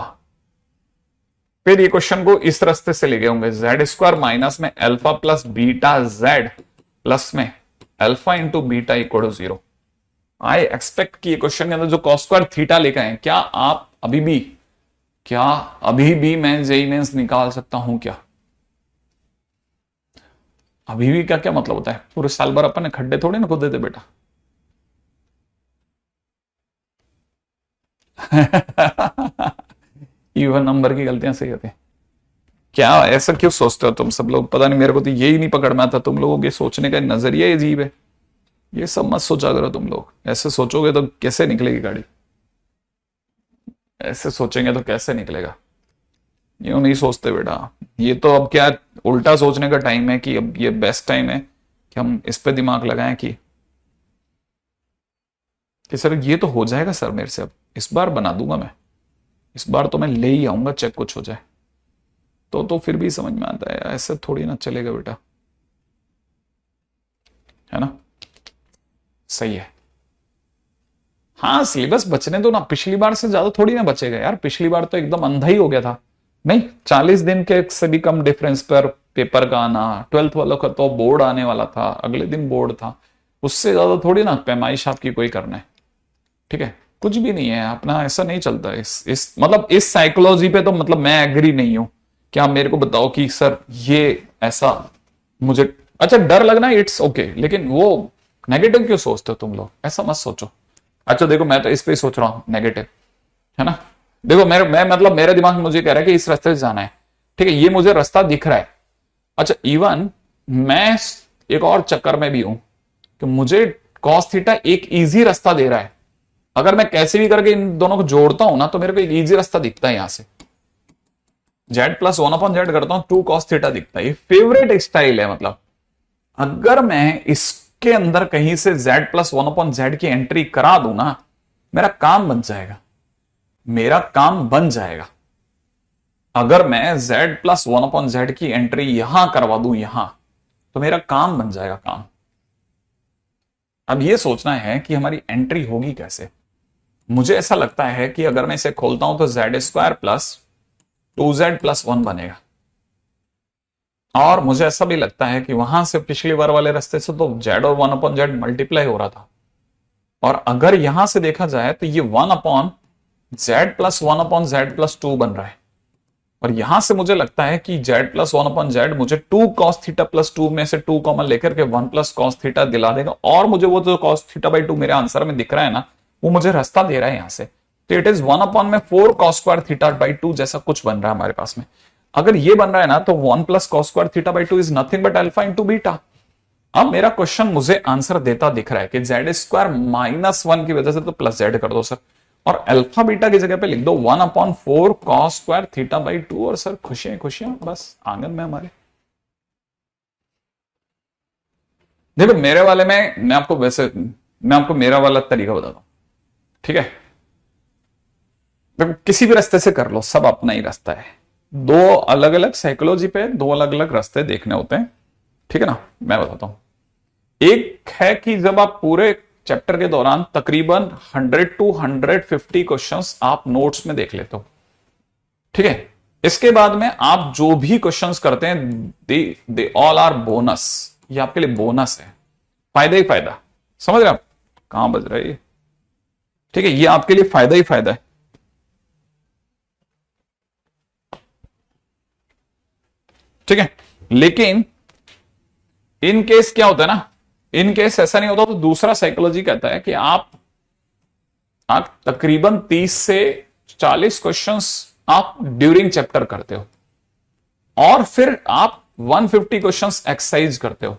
फिर ये क्वेश्चन को इस रास्ते से ले गए होंगे, जेड स्क्वायर माइनस में alpha plus beta Z plus में alpha into beta equal to 0। I expect कि ये क्वेश्चन के अंदर जो कॉस स्क्वायर थीटा लेकर आए, क्या आप अभी भी मैं जेई मेंस निकाल सकता हूं क्या? अभी भी क्या मतलब होता है? पूरे साल भर अपन ने खड्डे थोड़े ना खोदे थे बेटा। इवन नंबर की गलतियां सही होती हैं क्या? ऐसा क्यों सोचते हो तुम सब लोग? पता नहीं, मेरे को तो यही नहीं पकड़ में आता। तुम लोगों के सोचने का नजरिया अजीब है। ये सब मत सोचा करो तुम लोग। ऐसे सोचोगे तो कैसे निकलेगी गाड़ी? ऐसे सोचेंगे तो कैसे निकलेगा? यूं नहीं सोचते बेटा। ये तो अब क्या उल्टा सोचने का टाइम है कि अब ये बेस्ट टाइम है कि हम इस पे दिमाग लगाएं कि सर ये तो हो जाएगा सर मेरे से, अब इस बार बना दूंगा मैं, इस बार तो मैं ले ही आऊंगा, चेक कुछ हो जाए तो फिर भी समझ में आता है ऐसे थोड़ी ना चलेगा बेटा, है ना? सही है। हाँ, सिलेबस बचने दो ना, पिछली बार से ज्यादा थोड़ी ना बचेगा यार। पिछली बार तो एकदम अंधा ही हो गया था। नहीं, 40 दिन के से भी कम डिफरेंस पर पेपर का आना, 12th वालों का तो बोर्ड आने वाला था, अगले दिन बोर्ड था, उससे ज्यादा थोड़ी ना पैमाइश आपकी कोई करना है। ठीक है, कुछ भी नहीं है अपना, ऐसा नहीं चलता। इस मतलब इस साइकोलॉजी पे तो मतलब मैं एग्री नहीं हूं कि आप मेरे को बताओ कि सर ये ऐसा मुझे, अच्छा डर लगना इट्स ओके, लेकिन वो नेगेटिव क्यों सोचते हो तुम लोग? ऐसा मत सोचो। अच्छा देखो, मैं तो इस पे ही सोच रहा हूं नेगेटिव, है ना? देखो मैं मतलब मेरे दिमाग में मुझे कह रहा है कि इस रास्ते से जाना है, ठीक है, ये मुझे रास्ता दिख रहा है। अच्छा, इवन मैं एक और चक्कर में भी हूं कि मुझे कॉस थीटा एक इजी रास्ता दे रहा है। अगर मैं कैसे भी करके इन दोनों को जोड़ता हूं ना तो मेरे को एक इजी रास्ता दिखता है। यहां से z प्लस 1/z करता हूं, 2 cos थीटा दिखता है। ये फेवरेट स्टाइल है। मतलब अगर मैं इसके अंदर कहीं से z प्लस 1/z की एंट्री करा दूं ना, मेरा काम बन जाएगा, मेरा काम बन जाएगा। अगर मैं z प्लस 1/z की एंट्री यहां करवा दूं यहां, तो मेरा काम बन जाएगा काम। अब यह सोचना है कि हमारी एंट्री होगी कैसे। मुझे ऐसा लगता है कि अगर मैं इसे खोलता हूं तो z square plus 2z plus 1 बनेगा। और मुझे ऐसा भी लगता है कि वहां से पिछली बार वाले रास्ते से तो z और 1/z मल्टीप्लाई हो रहा था, और अगर यहां से देखा जाए तो ये 1/z प्लस 1/z प्लस 2 बन रहा है। और यहां से मुझे लगता है कि z प्लस 1/z मुझे 2 cos थीटा प्लस 2 में से 2 कॉमन लेकर के 1 प्लस cos थीटा दिला देगा। और मुझे वो जो cos थीटा बाई 2 मेरे आंसर में दिख रहा है ना, वो मुझे रास्ता दे रहा है यहां से। तो it is 1/4 cos square theta by 2 जैसा कुछ बन रहा है हमारे पास में। अगर ये बन रहा है ना तो 1 plus cos square theta by 2 is nothing but alpha into beta. अब मेरा क्वेश्चन मुझे आंसर देता दिख रहा है कि z स्क्वायर माइनस 1 की वजह से तो प्लस z कर दो सर, और अल्फा बीटा की जगह पे लिख दो 1/4 cos स्क्वायर थीटा बाई 2, और सर खुशियां खुशियां बस आंगन में हमारे। देखो मेरे वाले में मैं आपको मेरा वाला तरीका बताता हूं, ठीक है? देखो किसी भी रास्ते से कर लो, सब अपना ही रास्ता है। दो अलग अलग साइकोलॉजी पे दो अलग अलग रास्ते देखने होते हैं, ठीक है ना? मैं बताता हूं। एक है कि जब आप पूरे चैप्टर के दौरान तकरीबन 100 to 150 क्वेश्चंस आप नोट्स में देख लेते हो, ठीक है? इसके बाद में आप जो भी क्वेश्चंस करते हैं दे ऑल आर बोनस। ये आपके लिए बोनस है, फायदा ही फायदा। समझ रहे आप कहां बज रहा है ये? ठीक है, ये आपके लिए फायदा ही फायदा है। ठीक है, लेकिन इन केस क्या होता है ना, इन केस ऐसा नहीं होता तो दूसरा साइकोलॉजी कहता है कि आप तकरीबन 30 से 40 क्वेश्चंस आप ड्यूरिंग चैप्टर करते हो, और फिर आप 150 क्वेश्चंस एक्सरसाइज करते हो।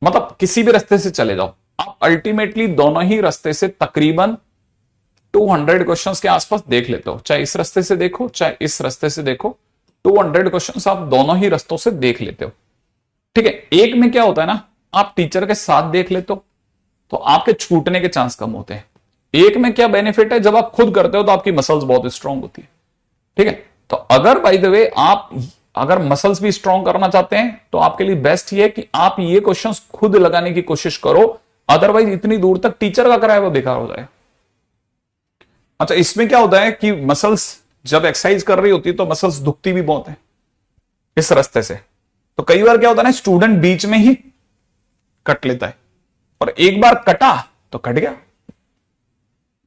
मतलब किसी भी रास्ते से चले जाओ, आप अल्टीमेटली दोनों ही रास्ते से तकरीबन 200 क्वेश्चंस के आसपास देख लेते हो, चाहे इस रास्ते से देखो चाहे इस रास्ते से देखो, 200 क्वेश्चंस आप दोनों ही रास्तों से देख लेते हो। ठीक है, एक में क्या होता है ना, आप टीचर के साथ देख लेते हो तो आपके छूटने के चांस कम होते हैं। एक में क्या बेनिफिट है, जब आप खुद करते हो तो आपकी मसल्स बहुत स्ट्रांग होती है। ठीक है, तो अगर बाय द वे आप अगर मसल्स भी स्ट्रांग करना चाहते हैं तो आपके लिए बेस्ट ये है कि आप ये क्वेश्चंस खुद लगाने की कोशिश करो, अदरवाइज इतनी दूर तक टीचर का कराया वो बेकार हो जाए। अच्छा, इसमें क्या होता है कि मसल्स जब एक्सरसाइज कर रही होती है तो मसल्स दुखती भी बहुत है इस रास्ते से। तो कई बार क्या होता है ना, स्टूडेंट बीच में ही कट लेता है, और एक बार कटा तो कट गया,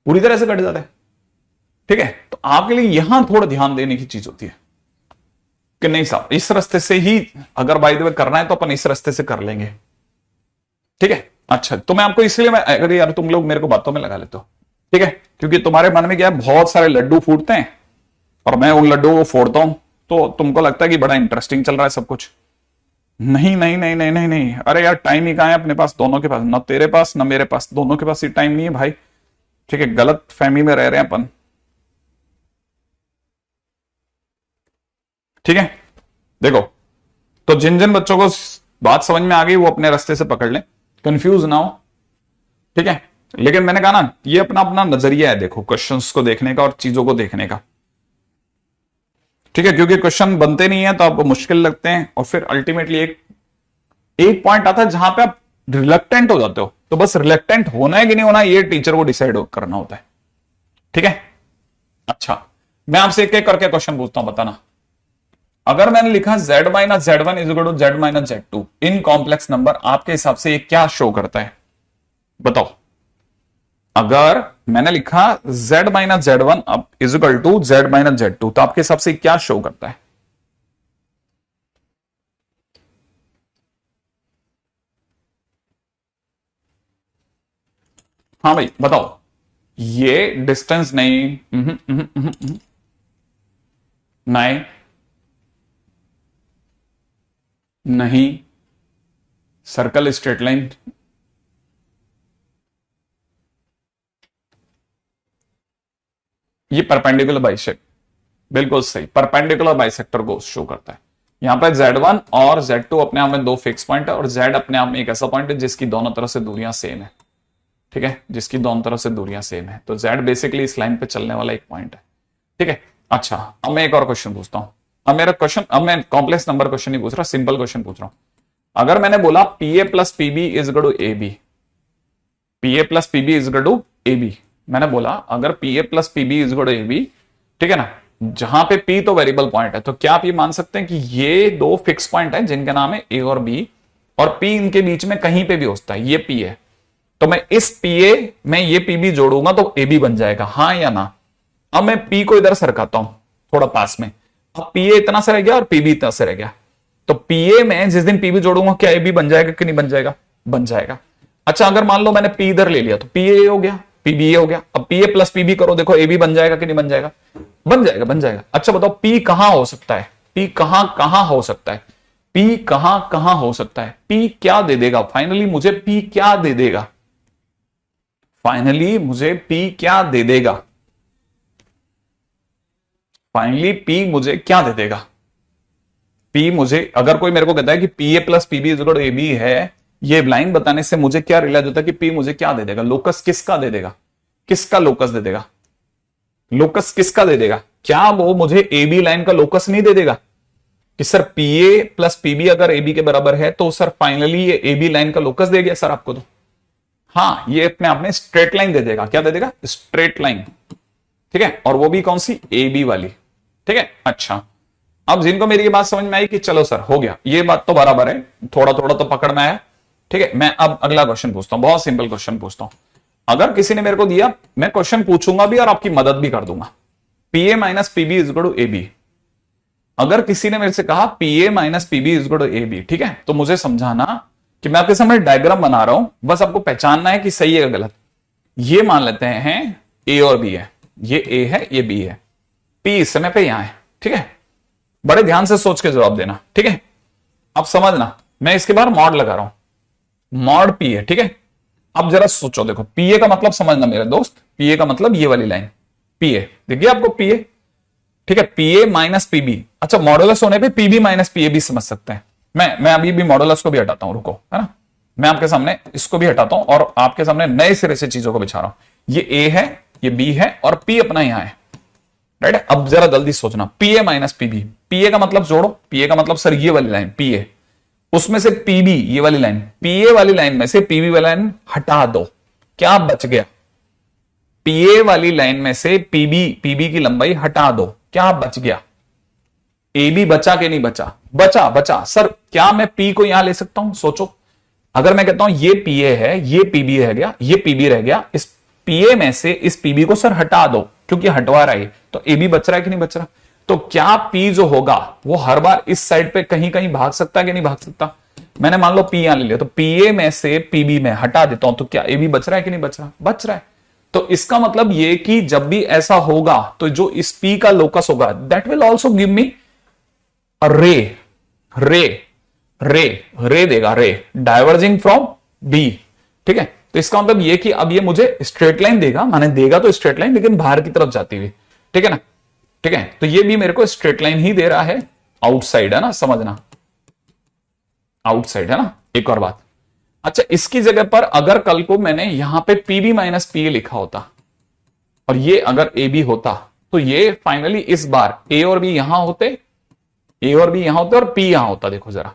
पूरी तरह से कट जाता है। ठीक है, तो आपके लिए यहां थोड़ा ध्यान देने की चीज होती है कि नहीं साहब इस रास्ते से ही अगर बाय द वे करना है तो अपन इस रास्ते से कर लेंगे। ठीक है, अच्छा, तो मैं आपको इसलिए मैं अगर यार तुम लोग मेरे को बातों में लगा लेते हो, ठीक है, क्योंकि तुम्हारे मन में क्या है, बहुत सारे लड्डू फूटते हैं और मैं उन लड्डू को फोड़ता हूं तो तुमको लगता है कि बड़ा इंटरेस्टिंग चल रहा है सब कुछ। नहीं नहीं नहीं नहीं नहीं नहीं, अरे यार टाइम ही कहां है अपने पास, दोनों के पास, ना तेरे पास ना मेरे पास, दोनों के पास ही टाइम नहीं है भाई। ठीक है, गलत फहमी में रह रहे हैं अपन। ठीक है, देखो, तो जिन जिन बच्चों को बात समझ में आ गई वो अपने रास्ते से पकड़ लें, कंफ्यूज ना हो। ठीक है, लेकिन मैंने कहा ना ये अपना अपना नजरिया है, देखो क्वेश्चंस को देखने का और चीजों को देखने का। ठीक है, क्योंकि क्वेश्चन बनते नहीं है तो आपको मुश्किल लगते हैं और फिर अल्टीमेटली एक पॉइंट आता है जहां पे आप रिलक्टेंट हो जाते हो, तो बस रिलक्टेंट होना है कि नहीं होना ये टीचर को डिसाइड करना होता है। ठीक है, अच्छा, मैं आपसे एक एक करके क्वेश्चन पूछता हूं, बताना। अगर मैंने लिखा z minus z1 is equal to z minus z2 in complex number, आपके हिसाब से ये क्या शो करता है, बताओ। अगर मैंने लिखा z माइनस z1 अब is equal to z minus z2 तो आपके हिसाब से क्या शो करता है? हाँ भाई बताओ, ये डिस्टेंस नहीं, नहीं नहीं, सर्कल स्ट्रेट लाइन, ये परपेंडिकुलर बाइसेक्ट, बिल्कुल सही, परपेंडिकुलर बाइसेक्टर को शो करता है। यहां पर Z1 और Z2 अपने आप में दो फिक्स पॉइंट है और Z अपने आप में एक ऐसा पॉइंट है जिसकी दोनों तरफ से दूरियां सेम है। ठीक है, जिसकी दोनों तरफ से दूरियां सेम है, तो Z बेसिकली इस लाइन पे चलने वाला एक पॉइंट है। ठीक है, अच्छा, अब मैं एक और क्वेश्चन पूछता हूं। अब मेरा क्वेश्चन, अब मैं कॉम्प्लेक्स नंबर क्वेश्चन नहीं पूछ रहा, सिंपल क्वेश्चन पूछ रहा हूं। अगर मैंने बोला PA plus PB is equal to AB, PA plus PB is equal to AB, मैंने बोला अगर PA plus PB is equal to AB, ठीक है ना, जहां पे P तो वेरिएबल पॉइंट है, तो क्या आप ये मान सकते हैं कि ये दो फिक्स पॉइंट है जिनका नाम है A और B, और P इनके बीच में कहीं पे भी हो सकता है, ये P है, तो मैं इस PA में ये PB जोड़ूंगा तो AB बन जाएगा, हाँ या ना। अब मैं P को इधर सरकाता हूं थोड़ा पास में, अब PA इतना से रह गया और PB इतना से रह गया, तो PA में जिस दिन PB जोड़ूंगा क्या AB बन जाएगा कि नहीं बन जाएगा? बन जाएगा। अच्छा, अगर मान लो मैंने P इधर ले लिया तो PA हो गया, PB हो गया, अब PA प्लस PB करो, देखो AB बन जाएगा कि नहीं बन जाएगा? बन जाएगा, बन जाएगा। अच्छा बताओ P कहां हो सकता है, P कहां कहां हो सकता है, P कहां कहां हो सकता है, P क्या दे देगा फाइनली मुझे, P क्या दे देगा फाइनली मुझे, P क्या दे देगा फाइनली, P मुझे क्या दे देगा? P मुझे, अगर कोई मेरे को कहता है कि PA plus PB is equal to AB है, ये लाइन बताने से मुझे क्या रियलाइज होता है कि P मुझे क्या दे देगा? लोकस किसका दे देगा? किसका लोकस दे देगा? लोकस किसका दे देगा? क्या वो मुझे AB लाइन का लोकस नहीं दे देगा कि सर PA प्लस PB अगर AB के बराबर है तो सर फाइनली ये AB लाइन का लोकस दे गया सर आपको? तो हाँ, ये अपने आप में स्ट्रेट लाइन दे देगा। क्या दे देगा? Straight line. ठीक है, और वो भी कौन सी? AB वाली। ठीक है, अच्छा, अब जिनको मेरी ये बात समझ में आई कि चलो सर हो गया, ये बात तो बराबर है, थोड़ा थोड़ा तो पकड़ में आया। ठीक है, मैं अब अगला क्वेश्चन पूछता हूं, बहुत सिंपल क्वेश्चन पूछता हूं। अगर किसी ने मेरे को दिया, मैं क्वेश्चन पूछूंगा भी और आपकी मदद भी कर दूंगा, PA minus PB is equal to AB। अगर किसी ने मेरे से कहा PA minus PB is equal to AB, ठीक है, तो मुझे समझाना कि मैं आपके सामने डायग्राम बना रहा हूं, बस आपको पहचानना है कि सही है या गलत। ये मान लेते हैं A और B है, ये A है ये B है, P इस समय पे यहां है। ठीक है, बड़े ध्यान से सोच के जवाब देना। ठीक है, अब समझना, मैं इसके बाहर मॉड लगा रहा हूं, मॉड P है। ठीक है, अब जरा सोचो, देखो पीए का मतलब समझना मेरे दोस्त, पीए का मतलब ये वाली लाइन पीए, देखिए आपको पीए, ठीक है, पीए माइनस पीबी। अच्छा, मॉडुलस होने पे पीबी माइनस पीए भी समझ सकते हैं। मैं अभी भी मॉडुलस को भी हटाता हूं, रुको, है ना, मैं आपके सामने इसको भी हटाता हूं और आपके सामने नए सिरे से चीजों को बिछा रहा हूं। ये ए है, ये बी है और पी अपना यहां है, राइट। अब जरा जल्दी सोचना, पीए माइनस पीबी, पीए का मतलब जोड़ो, पीए का मतलब सर ये वाली लाइन पीए, उसमें से पीबी ये वाली लाइन, पीए वाली लाइन में से पीबी वाली लाइन हटा दो, क्या बच गया? पीए वाली लाइन में से पीबी की लंबाई हटा दो, क्या बच गया? ए बी बचा के नहीं बचा? बचा सर, क्या मैं पी को यहां ले सकता हूं? सोचो, अगर मैं कहता हूं ये पीए है, ये पीबी रह गया, ये पीबी रह गया, इस पीए में से इस पीबी को सर हटा दो, क्योंकि हटवा रहा है, तो ए बी बच रहा है कि नहीं बच रहा? तो क्या पी जो होगा वो हर बार इस साइड पे कहीं कहीं भाग सकता है कि नहीं भाग सकता? मैंने मान लो पी यहां ले लिया, तो पीए में से पीबी में हटा देता हूं, तो क्या ए बी बच रहा है कि नहीं बच रहा? बच रहा है। तो इसका मतलब ये कि जब भी ऐसा होगा तो जो इस पी का लोकस होगा that will also give me रे रे रे रे देगा, रे डाइवर्जिंग फ्रॉम बी, ठीक है। तो इसका मतलब ये कि अब ये मुझे स्ट्रेट लाइन देगा, माने देगा तो स्ट्रेट लाइन लेकिन बाहर की तरफ जाती हुई, ठीक है ना, ठीक है। तो ये भी मेरे को स्ट्रेट लाइन ही दे रहा है, आउटसाइड है ना, समझना, आउटसाइड है ना। एक और बात, अच्छा इसकी जगह पर अगर कल को मैंने यहां पे पीबी माइनस पीए लिखा होता और ये अगर ए बी होता, तो ये फाइनली इस बार ए और बी यहां होते, ए और बी यहां होते और पी यहां होता। देखो जरा,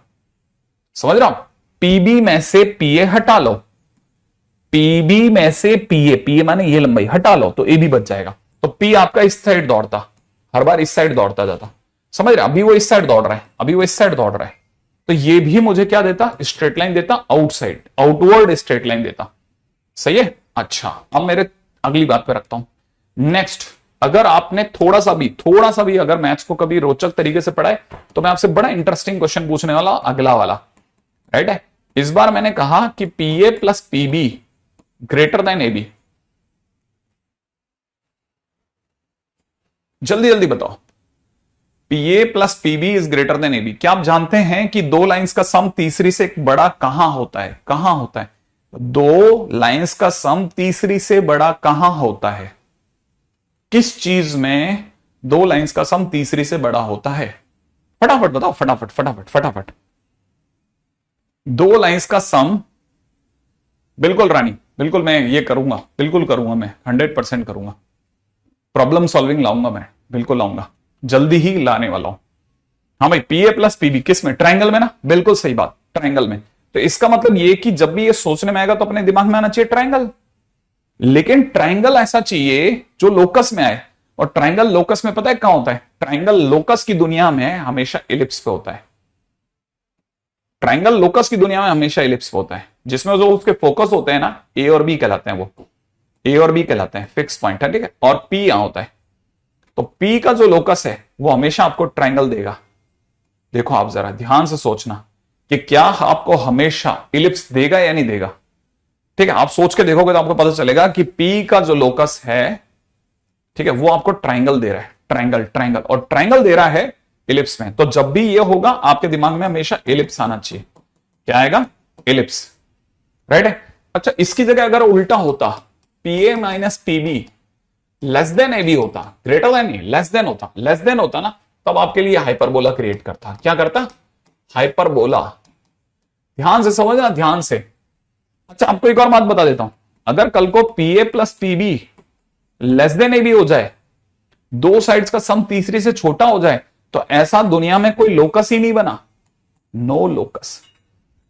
समझ रहा हूं, पीबी में से पीए हटा लो, पीबी में से पीए, पीए माने ये लंबाई हटा लो, तो ए बी बच जाएगा। तो पी आपका इस साइड दौड़ता, हर बार इस साइड दौड़ता जाता, समझ रहे? अभी वो इस साइड दौड़ रहा है, अभी वो इस साइड दौड़ रहा है, तो ये भी मुझे क्या देता? स्ट्रेट लाइन देता, आउटसाइड, आउटवर्ड स्ट्रेट लाइन देता। सही है। अच्छा, अब मेरे अगली बात पे रखता हूं। नेक्स्ट, अगर आपने थोड़ा सा भी अगर मैथ्स को कभी रोचक तरीके से पढ़ा है, तो मैं आपसे बड़ा इंटरेस्टिंग क्वेश्चन पूछने वाला, अगला वाला, राइट है। इस बार मैंने कहा कि PA plus PB greater than A B, जल्दी जल्दी बताओ, PA plus PB is greater than A B. क्या आप जानते हैं कि दो लाइंस का सम तीसरी से बड़ा कहां होता है? कहां होता है? दो लाइंस का सम तीसरी से बड़ा कहां होता है? किस चीज में दो लाइंस का सम तीसरी से बड़ा होता है? फटाफट बताओ, फटाफट फटाफट फटाफट। दो लाइंस का सम, बिल्कुल रानी, बिल्कुल मैं ये करूंगा, बिल्कुल करूंगा, मैं 100% करूंगा, प्रॉब्लम सॉल्विंग लाऊंगा, मैं बिल्कुल लाऊंगा, जल्दी ही लाने वाला हूं। हाँ भाई, पीए प्लस पीबी किस में? ट्रायंगल में ना, बिल्कुल सही बात, ट्रायंगल में। तो इसका मतलब ये कि जब भी ये सोचने में आएगा तो अपने दिमाग में आना चाहिए ट्रायंगल, लेकिन ट्रायंगल ऐसा चाहिए जो लोकस में आए, और ट्रायंगल लोकस में पता है कहां होता है? ट्रायंगल लोकस की दुनिया में हमेशा इलिप्स पे होता है। ट्रायंगल लोकस की दुनिया में हमेशा इलिप्स पे होता है, जिसमें जो उसके फोकस होते हैं ना, ए और बी कहलाते हैं, वो ए और बी कहलाते हैं, फिक्स पॉइंट है, ठीक है। और पी यहां होता है, तो पी का जो लोकस है वो हमेशा आपको ट्रायंगल देगा। देखो आप जरा ध्यान से सोचना कि क्या आपको हमेशा इलिप्स देगा या नहीं देगा, ठीक है। आप सोच के देखोगे तो आपको पता चलेगा कि पी का जो लोकस है, ठीक है, वो आपको ट्रायंगल दे रहा है, ट्रायंगल ट्रायंगल, और ट्रायंगल दे रहा है इलिप्स में। तो जब भी ये होगा आपके दिमाग में हमेशा इलिप्स आना चाहिए। क्या आएगा? इलिप्स, राइट है। अच्छा, इसकी जगह अगर उल्टा होता, PA minus PB less than A B होता, ग्रेटर देन नहीं, लेस देन होता, लेस देन होता ना, तब आपके लिए हाइपरबोला क्रिएट करता। क्या करता? हाइपरबोला। ध्यान से समझना, ध्यान से। अच्छा, आपको एक और बात बता देता हूं, अगर कल को PA plus PB less than A B हो जाए, दो साइड्स का सम तीसरी से छोटा हो जाए, तो ऐसा दुनिया में कोई लोकस ही नहीं बना, नो लोकस।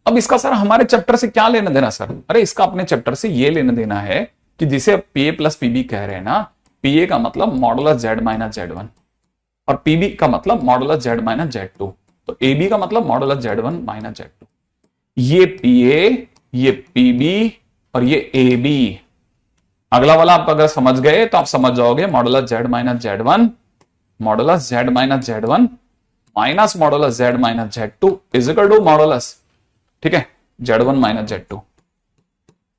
अब इसका सर हमारे चैप्टर से क्या लेना देना सर? अरे इसका अपने चैप्टर से ये लेना देना है कि जिसे पीए प्लस पीबी कह रहे हैं ना, पीए का मतलब modulus Z minus Z one, और पीबी का मतलब modulus Z minus Z two, तो ए बी का मतलब modulus Z one minus Z two. ये पीए, ये पीबी और ये ए बी। अगला वाला आप अगर समझ गए तो आप समझ जाओगे modulus Z minus Z one, modulus Z minus Z one minus modulus Z minus Z two is equal to modulus, ठीक है, Z one minus Z two.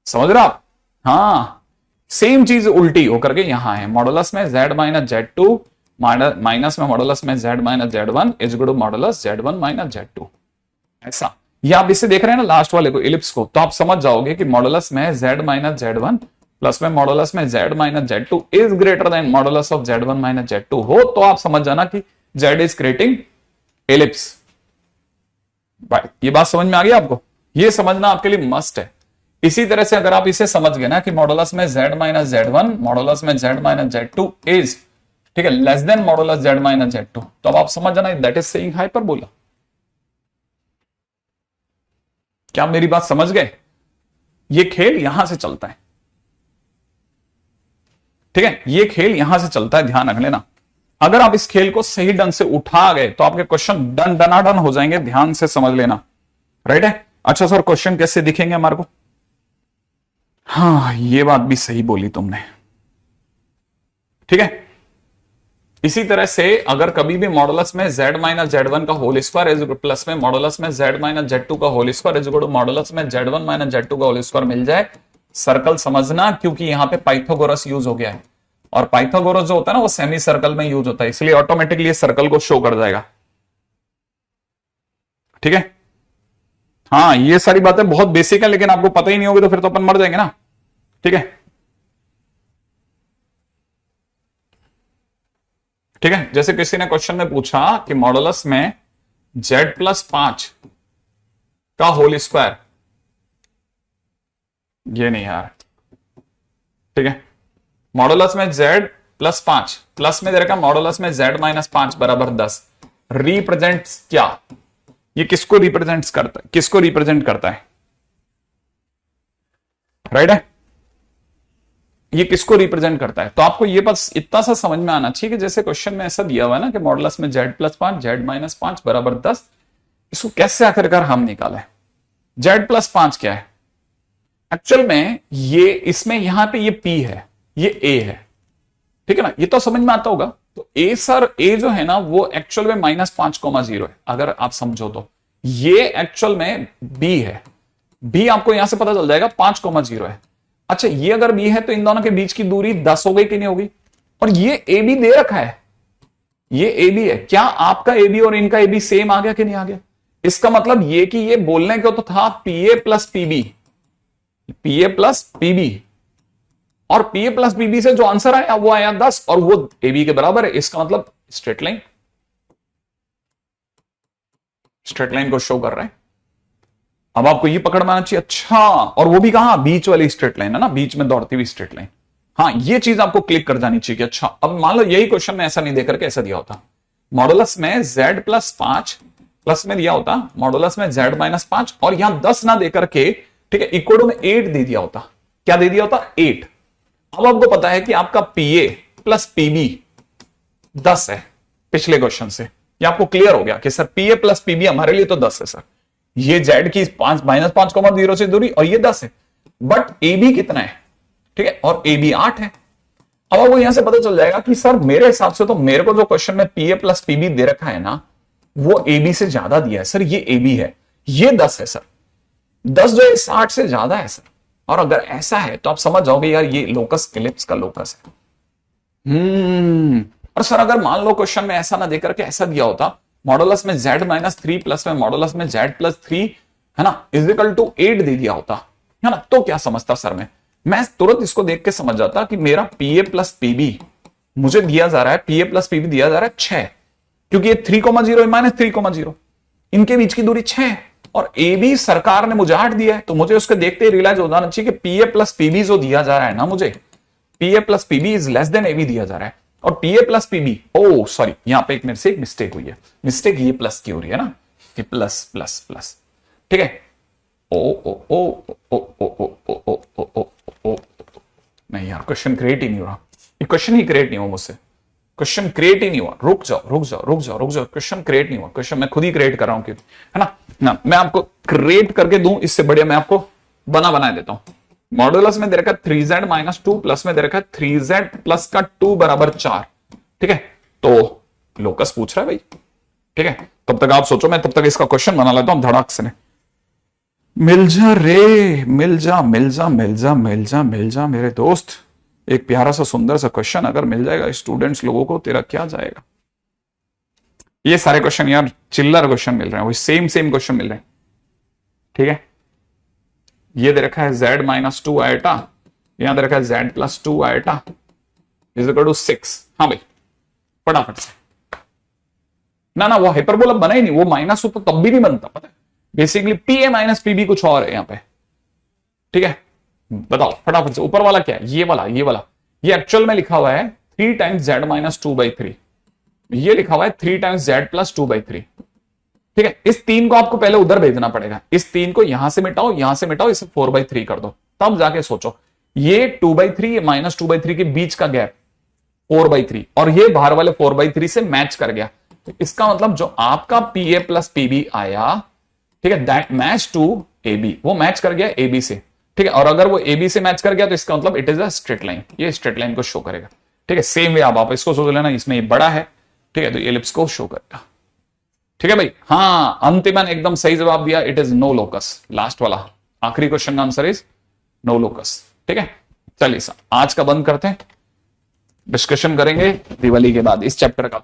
समझ रहे आप? हाँ, सेम चीज उल्टी होकर के यहां है, मॉडुलस में Z minus Z two minus में मॉडुलस में Z minus Z one is equal to modulus Z one minus Z two. ऐसा ये आप इसे देख रहे हैं ना लास्ट वाले को, इलिप्स को, तो आप समझ जाओगे कि मॉडुलस में z माइनस z1 प्लस में मॉडुलस में z minus z2 is greater then modulus of z1 minus z2 हो, तो आप समझ जाना कि z इज क्रिएटिंग एलिप्स। भाई ये बात समझ में आ गई आपको? ये समझना आपके लिए मस्ट है। इसी तरह से अगर आप इसे समझ गए ना कि मॉडुलस में z माइनस z1 मॉडुलस में z माइनस z2 इज, ठीक है, less than modulus z minus z2, तो अब आप समझ जाना दैट इज सेइंग हाइपरबोला। क्या आप मेरी बात समझ गए? ये खेल यहां से चलता है, ठीक है, ये खेल यहां से चलता है, ध्यान रख लेना। अगर आप इस खेल को सही ढंग से उठा गए तो आपके क्वेश्चन डन डनाडन हो जाएंगे, ध्यान से समझ लेना। राइट है? अच्छा सर क्वेश्चन कैसे दिखेंगे हमारे को? हाँ ये बात भी सही बोली तुमने, ठीक है। इसी तरह से अगर कभी भी मॉडुलस में z माइनस z1 का होल स्क्वायर इज प्लस में मॉडुलस में z माइनस z2 का whole square is equal to modulus में z1 माइनस z2 का होल स्क्वायर मिल जाए, सर्कल समझना, क्योंकि यहां पे पाइथागोरस यूज हो गया है, और पाइथागोरस जो होता है ना वो सेमी सर्कल में यूज होता है, इसलिए ऑटोमेटिकली सर्कल को शो कर जाएगा। ठीक है, हाँ ये सारी बातें बहुत बेसिक है, लेकिन आपको पता ही नहीं होगी तो फिर तो अपन मर जाएंगे ना। ठीक है, ठीक है, जैसे किसी ने क्वेश्चन में पूछा कि मॉडुलस में z प्लस 5 का होल स्क्वायर, ये नहीं यार, ठीक है, मॉडुलस में z प्लस 5 प्लस में दे रखा मॉडुलस में z माइनस 5 बराबर 10 रिप्रेजेंट्स क्या? ये किसको रिप्रेजेंट करता है? किसको रिप्रेजेंट करता है? राइट है, ये किसको रिप्रेजेंट करता है? तो आपको ये बस इतना सा समझ में आना चाहिए कि जैसे क्वेश्चन में ऐसा दिया हुआ है ना कि मॉडुलस में z प्लस 5 z माइनस 5 बराबर 10, इसको कैसे आखिरकार हम निकालें? z प्लस 5 क्या है एक्चुअल में? ये इसमें यहां पे ये p है, ये a है, ठीक है ना, ये तो समझ में आता होगा। तो a सर, a जो है ना वो एक्चुअल में -5,0 है, अगर आप समझो तो ये एक्चुअल में b है, b आपको यहां से पता चल जाएगा 5,0 है। अच्छा ये अगर b है तो इन दोनों के बीच की दूरी 10 हो गई कि नहीं होगी? और ये ए बी दे रखा है, ये ए बी है, क्या आपका ए बी और इनका ए बी सेम आ गया कि नहीं आ गया? इसका मतलब ये कि ये बोलने को तो था P A plus PB, P A plus PB, और पी ए प्लस पीबी से जो आंसर आया वो आया 10 और वो ए बी के बराबर है। इसका मतलब स्ट्रेट लाइन, स्ट्रेट लाइन को शो कर रहा है। अब आपको ये पकड़ में आना चाहिए, अच्छा, और वो भी कहां? बीच वाली स्ट्रेट लाइन है ना, बीच में दौड़ती हुई स्ट्रेट लाइन। हाँ ये चीज आपको क्लिक कर जानी चाहिए कि अच्छा, अब मान लो यही क्वेश्चन में ऐसा नहीं देकर के ऐसा दिया होता, मॉडुलस में z प्लस 5 प्लस में दिया होता मॉडुलस में z माइनस 5 और यहां 10 ना देकर के, ठीक है, इक्वल में 8 दे दिया होता। क्या दे दिया होता? 8। अब आपको पता है कि आपका पीए प्लस पीबी 10 है पिछले क्वेश्चन से, ये आपको क्लियर हो गया कि सर पीए प्लस पीबी हमारे लिए तो 10 है सर, ये z की -5,0 से दूरी और ये 10 है, बट ए बी कितना है? ठीक है, और ए बी 8 है। अब आपको यहां से पता चल जाएगा कि सर मेरे हिसाब से तो मेरे को जो क्वेश्चन में पीए प्लस पीबी दे रखा है ना वो ए बी से ज्यादा दिया है सर, ये ए बी है, ये 10 है सर, 10 जो है 60 से ज्यादा है सर। और अगर ऐसा है तो आप समझ जाओगे यार ये लोकस एलिप्स का लोकस है। और सर अगर मान लो क्वेश्चन में ऐसा ना देकर के ऐसा दिया होता मॉडुलस में z माइनस 3 प्लस में मॉडुलस में z प्लस 3 है ना इज इक्वल टू 8 दे दिया होता है ना, तो क्या समझता सर? मैं तुरंत इसको देख के समझ जाता कि मेरा पीए प्लस पीबी मुझे दिया जा रहा है, पीए प्लस पीबी दिया जा रहा है 6, क्योंकि ये 3,0 माइनस 3,0 इनके बीच की दूरी 6 और ए बी सरकार ने मुझे 8 दिया है, तो मुझे उसके देखते ही रियलाइज हो जाना चाहिए कि पीए प्लस पीबी जो दिया जा रहा है ना मुझे, PA plus PB is less than A B दिया जा रहा है। और PA plus PB, oh sorry यहां पे एक मेरे से एक मिस्टेक हुई है, मिस्टेक ये प्लस की हो रही है ना, कि प्लस प्लस प्लस, ठीक है, ओ ओ ओ ओ ओ ओ ओ ओ ओ ओ ओ, नहीं यार क्वेश्चन क्रिएट ही नहीं हो रहा, ये क्वेश्चन ही क्रिएट नहीं हुआ मुझसे, क्वेश्चन क्रिएट ही नहीं हुआ, रुक जाओ रुक जाओ रुक जाओ रुक जाओ, क्वेश्चन क्रिएट नहीं हुआ, क्वेश्चन मैं खुद ही क्रिएट कर रहा हूं, है ना, मैं आपको क्रिएट करके दूं इससे बढ़िया मैं आपको बना देता हूं। मॉडुलस में दे रखा 3z माइनस 2 प्लस में दे रखा 3z प्लस का 2 बराबर 4, ठीक है, तो लोकस पूछ रहा है भाई, ठीक है, तब तक आप सोचो मैं तब तक इसका क्वेश्चन बना लेता हूं धड़ाक से। मिल जा रे, मिल जा मिल जा मिल जा मिल जा मिल जा मेरे दोस्त, एक प्यारा सा सुंदर सा क्वेश्चन अगर मिल जाएगा स्टूडेंट्स लोगों को, तेरा क्या जाएगा? ये सारे क्वेश्चन यार चिल्लर क्वेश्चन मिल रहे हैं, वही सेम क्वेश्चन मिल रहे हैं, ठीक है, ये दे रखा है z माइनस 2 आयटा, यहां दे रखा है z plus 2 iota is equal to 6। हाँ भाई फटाफट से, ना वो हाइपरबोला बना ही नहीं, वो माइनस हो तो तब भी नहीं बनता, पता है basically P A minus PB कुछ और है यहां पे। ठीक है, बताओ फटाफट से, ऊपर वाला क्या है, ये वाला ये एक्चुअल में लिखा हुआ है 3 टाइम्स z माइनस 2/3, ये लिखा हुआ है 3 टाइम्स z प्लस 2/3। ठीक है, इस 3 को आपको पहले उधर भेजना पड़ेगा, इस 3 को यहां से मिटाओ, यहां से मिटाओ, इसे 4/3 कर दो, तब जाके सोचो ये 2/3 माइनस 2/3 के बीच का गैप 4/3 और ये बाहर वाले 4/3 से मैच कर गया, तो इसका मतलब जो आपका पी ए प्लस पीबी आया, ठीक है, that match to A B, वो मैच कर गया ए बी से। ठीक है, और अगर वो ए बी से मैच कर गया तो इसका मतलब it is a straight line, ये स्ट्रेट लाइन को शो करेगा। ठीक है, सेम वे आप इसको सोच लेना, इसमें ये बड़ा है, ठीक है, तो एलिप्स को शो करेगा। ठीक है भाई, हाँ अंतिमन एकदम सही जवाब दिया, it is no locus, last वाला आखिरी क्वेश्चन का आंसर इज नो लोकस। ठीक है, चलिए आज का बंद करते हैं, डिस्कशन करेंगे दिवाली के बाद इस चैप्टर का।